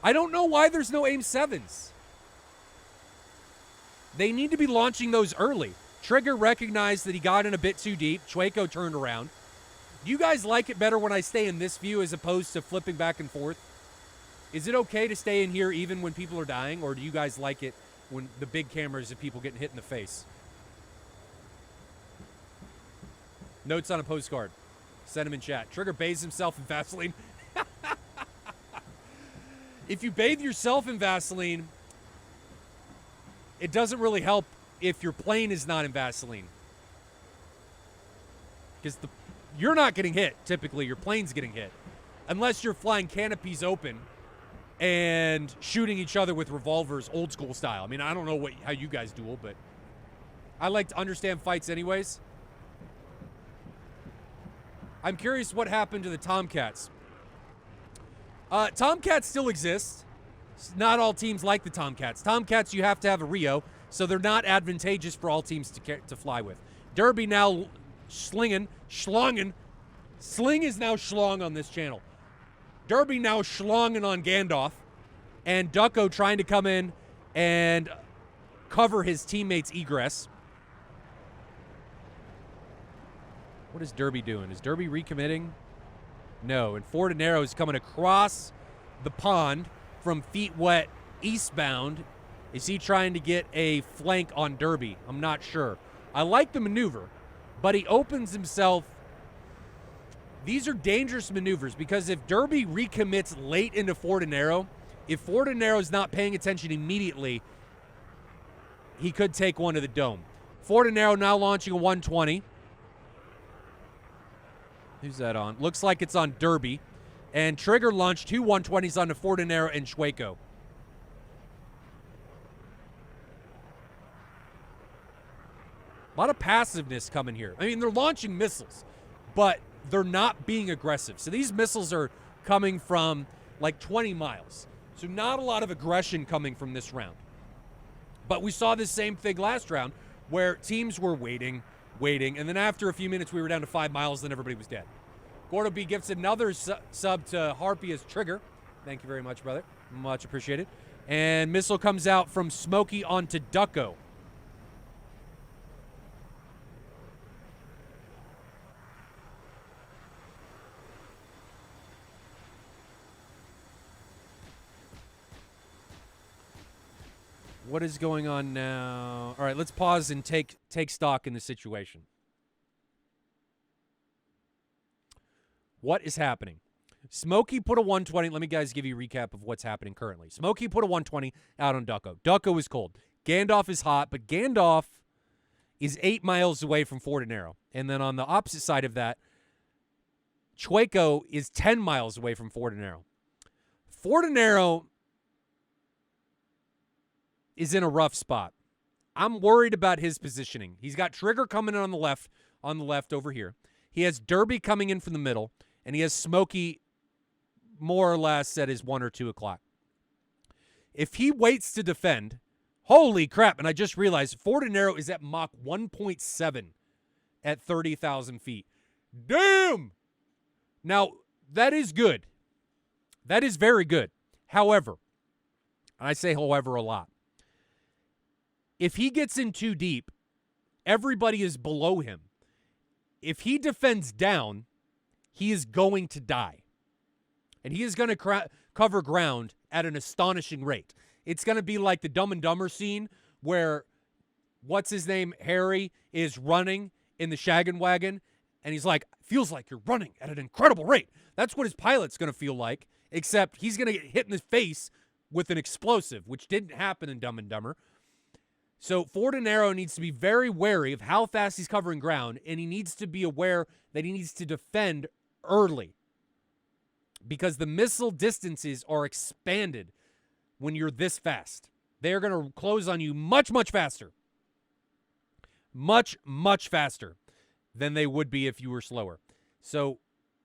I don't know why there's no AIM 7s. They need to be launching those early. Trigger recognized that he got in a bit too deep. Chueco turned around. Do you guys like it better when I stay in this view as opposed to flipping back and forth? Is it okay to stay in here even when people are dying, or do you guys like it when the big cameras of people getting hit in the face? Notes on a postcard. Send him in chat. Trigger bathes himself in Vaseline. If you bathe yourself in Vaseline, it doesn't really help if your plane is not in Vaseline. Because you're not getting hit, typically. Your plane's getting hit. Unless you're flying canopies open and shooting each other with revolvers, old school style. I mean, I don't know how you guys duel, but I like to understand fights anyways. I'm curious what happened to the Tomcats. Tomcats still exist. Not all teams like the Tomcats. Tomcats, you have to have a Rio, so they're not advantageous for all teams to fly with. Derby now schlonging. Sling is now schlong on this channel. Derby now schlonging on Gandalf, and Ducko trying to come in and cover his teammate's egress. What is Derby doing? Is Derby recommitting? No, and Fortinero is coming across the pond from Feet Wet eastbound. Is he trying to get a flank on Derby? I'm not sure. I like the maneuver, but he opens himself. These are dangerous maneuvers because if Derby recommits late into Fortinero, if Fortinero is not paying attention immediately, he could take one to the dome. Fortinero now launching a 120. Who's that on? Looks like it's on Derby. And Trigger launched 2 120s onto Fortinero and Schweiko. A lot of passiveness coming here. I mean, they're launching missiles, but they're not being aggressive. So these missiles are coming from like 20 miles. So not a lot of aggression coming from this round. But we saw this same thing last round where teams were waiting, and then after a few minutes we were down to 5 miles, then everybody was dead. Gordo B gifts another sub to Harpy as Trigger. Thank you very much, brother. Much appreciated. And missile comes out from Smokey onto Ducko. What is going on now? All right, let's pause and take stock in the situation. What is happening? Smokey put a 120. Let me guys give you a recap of what's happening currently. Smokey put a 120 out on Ducko. Ducko is cold. Gandalf is hot, but Gandalf is 8 miles away from Fortinero. And then on the opposite side of that, Schweiko is 10 miles away from Fortinero. Fortinero is in a rough spot. I'm worried about his positioning. He's got Trigger coming in on the left over here. He has Derby coming in from the middle, and he has Smokey more or less at his 1 or 2 o'clock. If he waits to defend, holy crap, and I just realized Fortinero is at Mach 1.7 at 30,000 feet. Damn! Now, that is good. That is very good. However, and I say however a lot, if he gets in too deep, everybody is below him. If he defends down, he is going to die. And he is going to cover ground at an astonishing rate. It's going to be like the Dumb and Dumber scene where, what's his name, Harry, is running in the shaggin' wagon, and he's like, feels like you're running at an incredible rate. That's what his pilot's going to feel like, except he's going to get hit in the face with an explosive, which didn't happen in Dumb and Dumber. So Fortinero needs to be very wary of how fast he's covering ground, and he needs to be aware that he needs to defend early because the missile distances are expanded when you're this fast. They're going to close on you much, much faster. Much, much faster than they would be if you were slower. So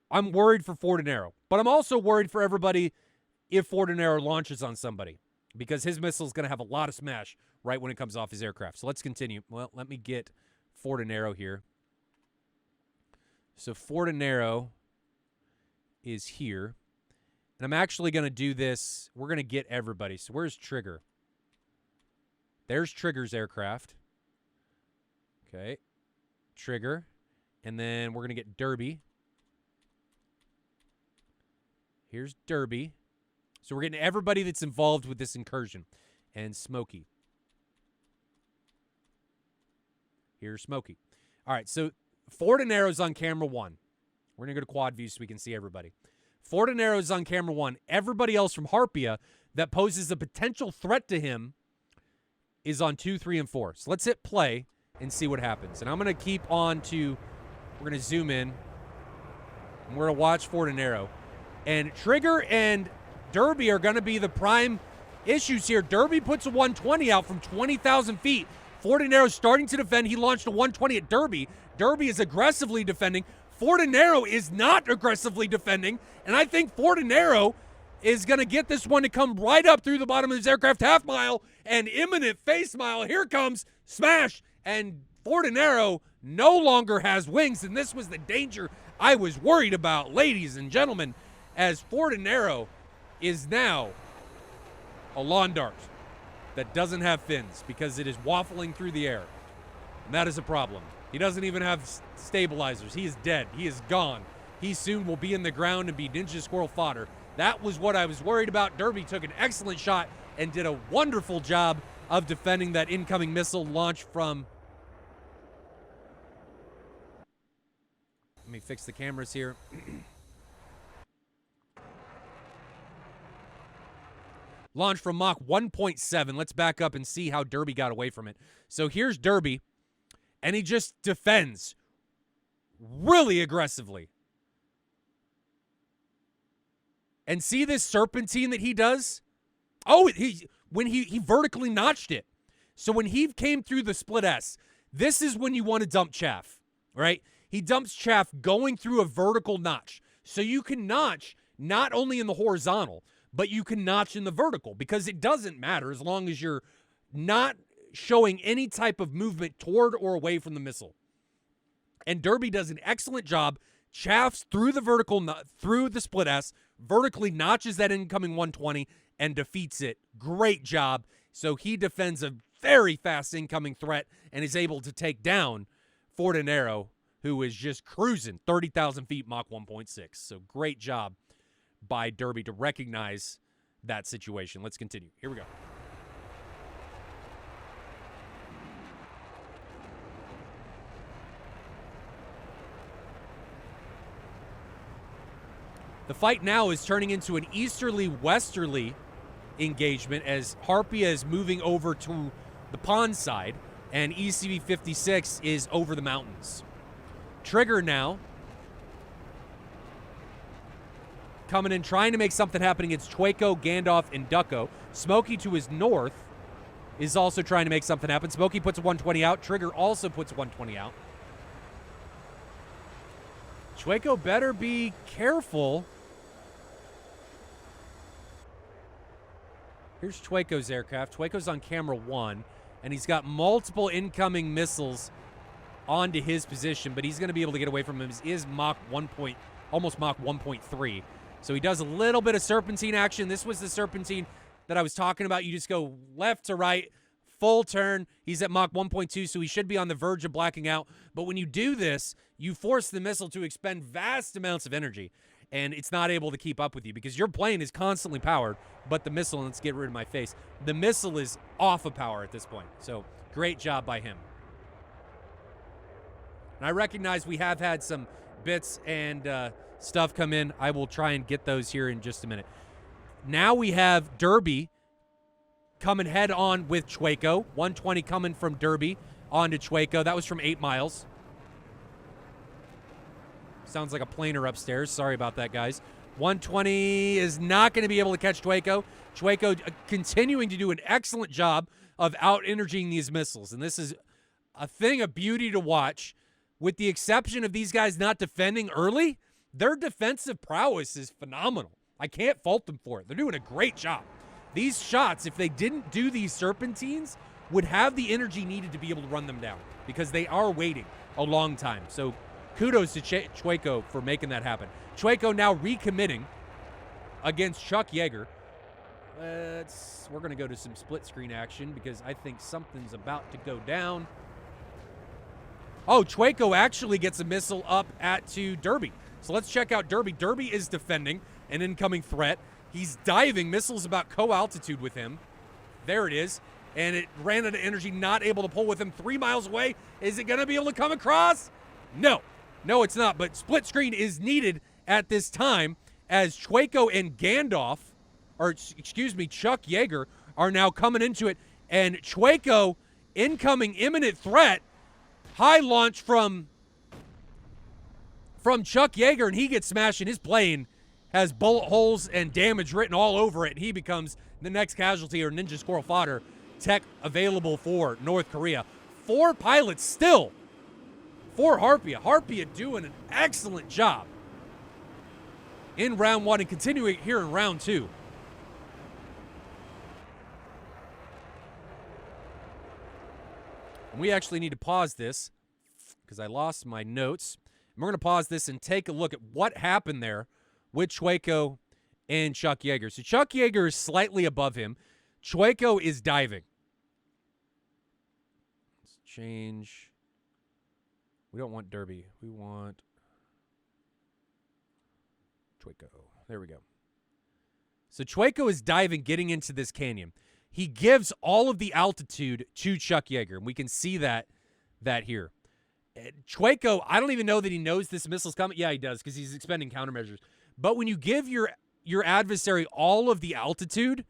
I'm worried for Fortinero, but I'm also worried for everybody if Fortinero launches on somebody because his missile is going to have a lot of smash right when it comes off his aircraft. So let's continue. Well, let me get Fortinero here. So Fortinero is here. And I'm actually going to do this. We're going to get everybody. So where's Trigger? There's Trigger's aircraft. Okay. Trigger. And then we're going to get Derby. Here's Derby. So we're getting everybody that's involved with this incursion. And Smokey. Here's Smokey. All right, so Fortinero's on camera 1. We're going to go to quad view so we can see everybody. Fortinero's on camera 1. Everybody else from Harpia that poses a potential threat to him is on 2, 3, and 4. So let's hit play and see what happens. And I'm going to keep on to, we're going to zoom in. And we're going to watch Fortinero. And Trigger and Derby are going to be the prime issues here. Derby puts a 120 out from 20,000 feet. Fortinero starting to defend. He launched a 120 at Derby. Derby is aggressively defending. Fortinero is not aggressively defending, and I think Fortinero is going to get this one to come right up through the bottom of his aircraft half mile and imminent face mile. Here comes smash, and Fortinero no longer has wings, and this was the danger I was worried about, ladies and gentlemen, as Fortinero is now a lawn dart that doesn't have fins because it is waffling through the air. And that is a problem. He doesn't even have stabilizers. He is dead. He is gone. He soon will be in the ground and be Ninja Squirrel fodder. That was what I was worried about. Derby took an excellent shot and did a wonderful job of defending that incoming missile launch from... Let me fix the cameras here. Launch from Mach 1.7. Let's back up and see how Derby got away from it. So here's Derby, and he just defends really aggressively. And see this serpentine that he does? Oh, when he vertically notched it. So when he came through the split S, this is when you want to dump chaff, right? He dumps chaff going through a vertical notch. So you can notch not only in the horizontal, but you can notch in the vertical because it doesn't matter as long as you're not showing any type of movement toward or away from the missile. And Derby does an excellent job, chaffs through the vertical, through the split S, vertically notches that incoming 120 and defeats it. Great job. So he defends a very fast incoming threat and is able to take down Fortinero, who is just cruising 30,000 feet, Mach 1.6. So great job by Derby to recognize that situation. Let's continue. Here we go. The fight now is turning into an easterly-westerly engagement as Harpia is moving over to the pond side and ECB-56 is over the mountains. Trigger now coming in, trying to make something happen against Chueco, Gandalf, and Ducko. Smokey to his north is also trying to make something happen. Smokey puts a 120 out. Trigger also puts a 120 out. Chueco better be careful. Here's Chueco's aircraft. Chueco's on camera 1, and he's got multiple incoming missiles onto his position, but he's going to be able to get away from him. He is Mach 1 point, almost Mach 1.3. So he does a little bit of serpentine action. This was the serpentine that I was talking about. You just go left to right, full turn. He's at Mach 1.2, so he should be on the verge of blacking out. But when you do this, you force the missile to expend vast amounts of energy, and it's not able to keep up with you because your plane is constantly powered, but the missile, let's get rid of my face, the missile is off of power at this point. So great job by him. And I recognize we have had some bits and stuff come in. I will try and get those here in just a minute. Now we have Derby coming head on with Chueco. 120 coming from Derby onto Chueco. That was from 8 miles. Sounds like a planer upstairs. Sorry about that, guys. 120 is not going to be able to catch Chueco. Chueco continuing to do an excellent job of out-energing these missiles. And this is a thing of beauty to watch. With the exception of these guys not defending early, their defensive prowess is phenomenal. I can't fault them for it. They're doing a great job. These shots, if they didn't do these serpentines, would have the energy needed to be able to run them down because they are waiting a long time. So kudos to Chueco for making that happen. Chueco now recommitting against Chuck Yeager. We're going to go to some split screen action because I think something's about to go down. Oh, Chueco actually gets a missile up to Derby. So let's check out Derby. Derby is defending an incoming threat. He's diving. Missiles about co-altitude with him. There it is. And it ran out of energy, not able to pull with him 3 miles away. Is it going to be able to come across? No. No, it's not. But split screen is needed at this time as Chueco and Gandalf, or excuse me, Chuck Yeager, are now coming into it. And Chueco, incoming imminent threat, high launch from Chuck Yeager, and he gets smashed, and his plane has bullet holes and damage written all over it, and he becomes the next casualty or Ninja Squirrel fodder tech available for North Korea. 4 pilots still for Harpia. Harpia doing an excellent job in round 1 and continuing here in round 2. And we actually need to pause this because I lost my notes. And we're going to pause this and take a look at what happened there with Chueco and Chuck Yeager. So Chuck Yeager is slightly above him. Chueco is diving. Let's change. We don't want Derby. We want Chueco. There we go. So Chueco is diving, getting into this canyon. He gives all of the altitude to Chuck Yeager, and we can see that here. Chueco, I don't even know that he knows this missile's coming. Yeah, he does, because he's expending countermeasures. But when you give your adversary all of the altitude,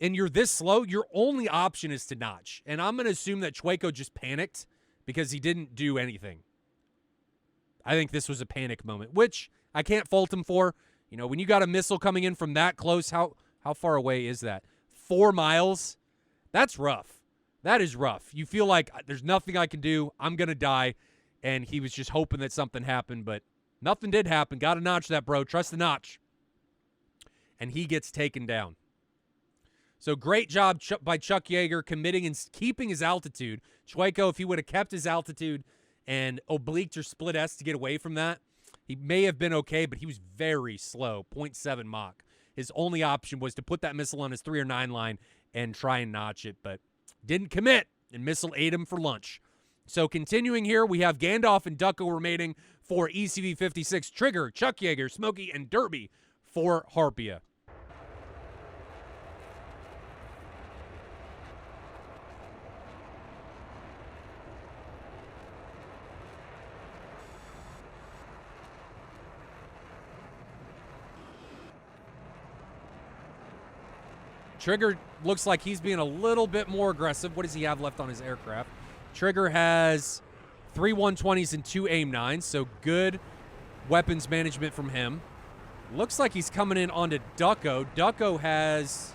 and you're this slow, your only option is to notch. And I'm going to assume that Chueco just panicked because he didn't do anything. I think this was a panic moment, which I can't fault him for. You know, when you got a missile coming in from that close, how far away is that? 4 miles? That's rough. That is rough. You feel like there's nothing I can do. I'm going to die. And he was just hoping that something happened, but nothing did happen. Got to notch that, bro. Trust the notch. And he gets taken down. So great job by Chuck Yeager committing and keeping his altitude. Chueco, if he would have kept his altitude and obliqued or split S to get away from that, he may have been okay, but he was very slow, 0.7 Mach. His only option was to put that missile on his 3 or 9 line and try and notch it, but didn't commit, and missile ate him for lunch. So continuing here, we have Gandalf and Ducko remaining for ECV-56, Trigger, Chuck Yeager, Smokey, and Derby for Harpia. Trigger looks like he's being a little bit more aggressive. What does he have left on his aircraft? Trigger has 3 120s and 2 AIM-9s, so good weapons management from him. Looks like he's coming in onto Ducko. Ducko has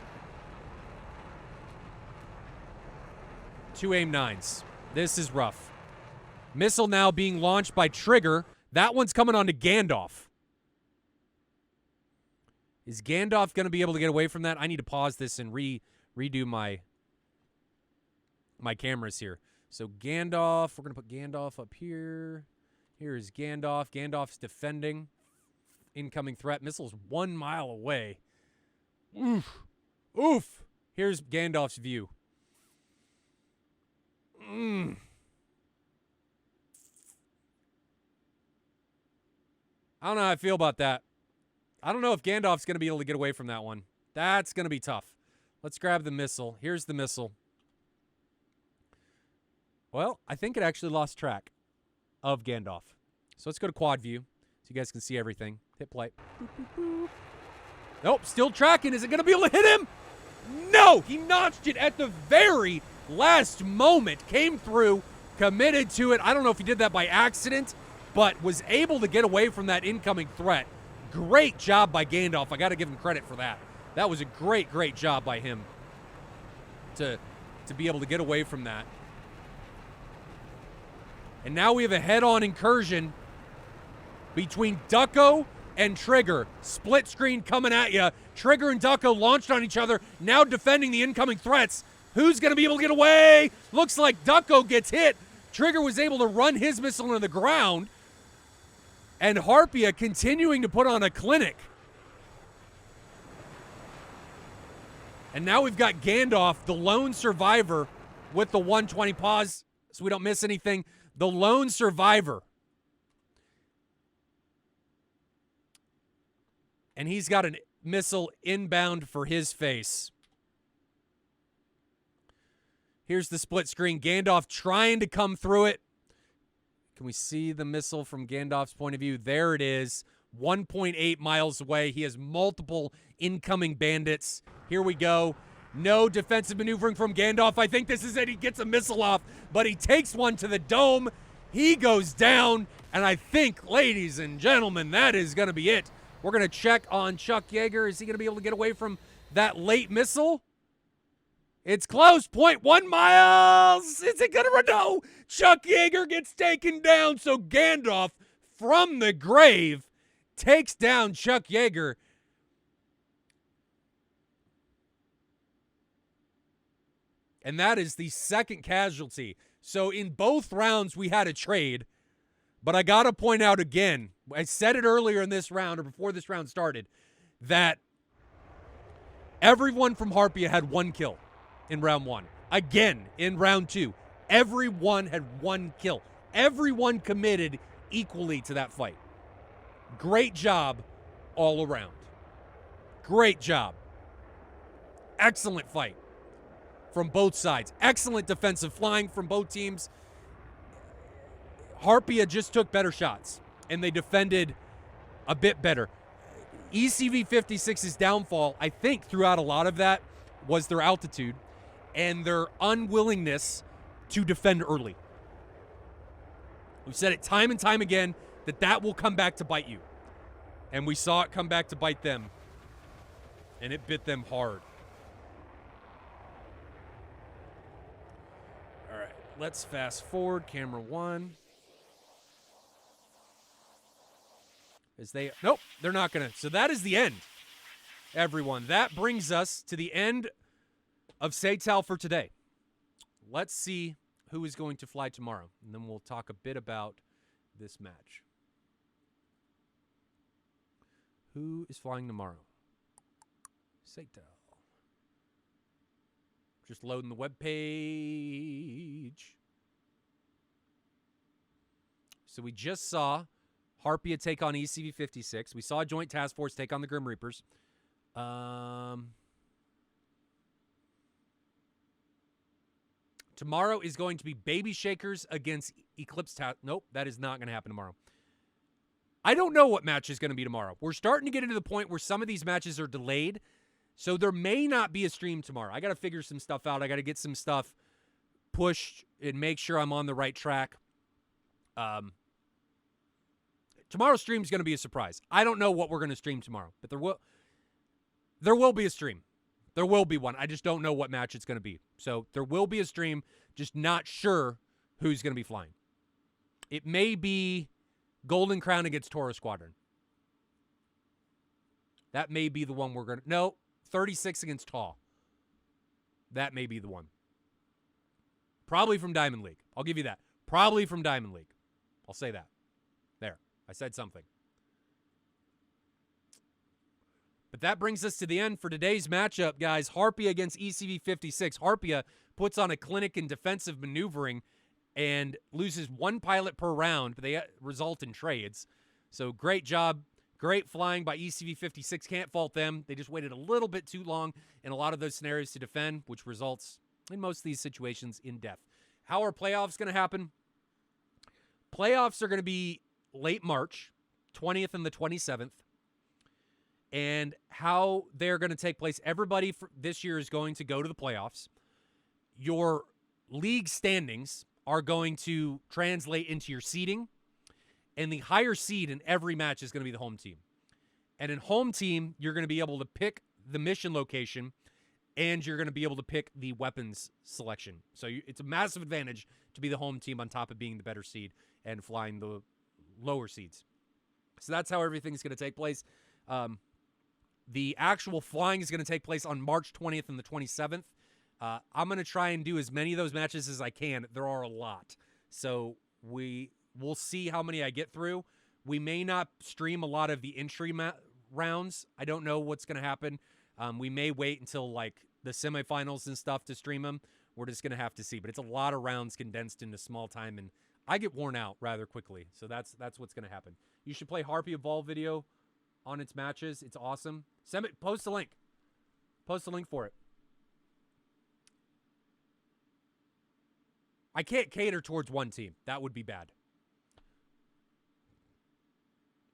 2 AIM-9s. This is rough. Missile now being launched by Trigger. That one's coming onto Gandalf. Is Gandalf going to be able to get away from that? I need to pause this and redo my cameras here. So Gandalf, we're going to put Gandalf up here. Here is Gandalf. Gandalf's defending. Incoming threat. Missile's 1 mile away. Oof. Oof. Here's Gandalf's view. I don't know how I feel about that. I don't know if Gandalf's going to be able to get away from that one. That's going to be tough. Let's grab the missile. Here's the missile. Well, I think it actually lost track of Gandalf. So let's go to quad view so you guys can see everything. Hit play. Boop, boop, boop. Nope, still tracking. Is it going to be able to hit him? No! He notched it at the very last moment. Came through, committed to it. I don't know if he did that by accident, but was able to get away from that incoming threat. Great job by Gandalf. I got to give him credit for that. That was a great, great job by him to be able to get away from that. And now we have a head-on incursion between Ducko and Trigger. Split screen coming at you. Trigger and Ducko launched on each other, now defending the incoming threats. Who's going to be able to get away? Looks like Ducko gets hit. Trigger was able to run his missile into the ground. And Harpia continuing to put on a clinic. And now we've got Gandalf, the lone survivor, with the 120. Pause so we don't miss anything. The lone survivor. And he's got a missile inbound for his face. Here's the split screen. Gandalf trying to come through it. Can we see the missile from Gandalf's point of view? There it is. 1.8 miles away. He has multiple incoming bandits. Here we go. No defensive maneuvering from Gandalf. I think this is it. He gets a missile off, but he takes one to the dome. He goes down, and I think, ladies and gentlemen, that is going to be it. We're going to check on Chuck Yeager. Is he going to be able to get away from that late missile? It's close. 0.1 miles. Is it going to run? No. Chuck Yeager gets taken down. So Gandalf from the grave takes down Chuck Yeager. And that is the second casualty. So in both rounds, we had a trade. But I got to point out again, I said it earlier in this round or before this round started, that everyone from Harpia had 1 kill in round 1. Again, in round 2, everyone had 1 kill. Everyone committed equally to that fight. Great job all around. Great job. Excellent fight from both sides. Excellent defensive flying from both teams. Harpia just took better shots, and they defended a bit better. ECV 56's downfall, I think, throughout a lot of that was their altitude and their unwillingness to defend early. We've said it time and time again that will come back to bite you. And we saw it come back to bite them, and it bit them hard. All right, let's fast forward. Camera 1. Nope, they're not going to. So that is the end, everyone. That brings us to the end of Seital for today. Let's see who is going to fly tomorrow, and then we'll talk a bit about this match. Who is flying tomorrow? Seital. Just loading the web page. So we just saw Harpia take on ECV 56. We saw Joint Task Force take on the Grim Reapers. Tomorrow is going to be Baby Shakers against Eclipse Task. Nope, that is not going to happen tomorrow. I don't know what match is going to be tomorrow. We're starting to get into the point where some of these matches are delayed, so there may not be a stream tomorrow. I got to figure some stuff out. I got to get some stuff pushed and make sure I'm on the right track. Tomorrow's stream is going to be a surprise. I don't know what we're going to stream tomorrow, but there will be a stream. There will be one. I just don't know what match it's going to be. So there will be a stream, just not sure who's going to be flying. It may be Golden Crown against Toro Squadron. That may be the one we're going to... No, 36 against Taw. That may be the one. Probably from Diamond League. I'll give you that. Probably from Diamond League. I'll say that. There. I said something. But that brings us to the end for today's matchup, guys. Harpia against ECV 56. Harpia puts on a clinic in defensive maneuvering and loses 1 pilot per round, but they result in trades. So great job. Great flying by ECV 56. Can't fault them. They just waited a little bit too long in a lot of those scenarios to defend, which results in most of these situations in death. How are playoffs going to happen? Playoffs are going to be late March, 20th and the 27th. And how they're going to take place, everybody for this year is going to go to the playoffs. Your league standings are going to translate into your seeding. And the higher seed in every match is going to be the home team. And in home team, you're going to be able to pick the mission location, and you're going to be able to pick the weapons selection. So it's a massive advantage to be the home team on top of being the better seed and flying the lower seeds. So that's how everything's going to take place. The actual flying is going to take place on March 20th and the 27th. I'm going to try and do as many of those matches as I can. There are a lot. So we'll see how many I get through. We may not stream a lot of the entry rounds. I don't know what's going to happen. We may wait until like the semifinals and stuff to stream them. We're just going to have to see. But it's a lot of rounds condensed into small time, and I get worn out rather quickly. So that's what's going to happen. You should play Harpia Evolve video on its matches. It's awesome. Post a link. Post a link for it. I can't cater towards one team. That would be bad.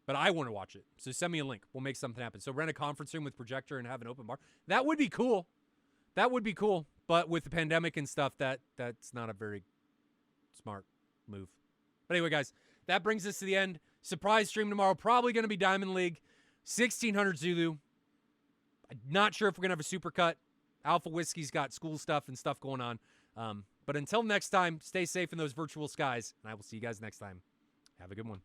But I want to watch it. So send me a link. We'll make something happen. So rent a conference room with projector and have an open bar. That would be cool. That would be cool. But with the pandemic and stuff, that's not a very smart move. But anyway, guys, that brings us to the end. Surprise stream tomorrow. Probably going to be Diamond League. 1600 Zulu. I'm not sure if we're going to have a supercut. Alpha Whiskey's got school stuff and stuff going on. But until next time, stay safe in those virtual skies, and I will see you guys next time. Have a good one.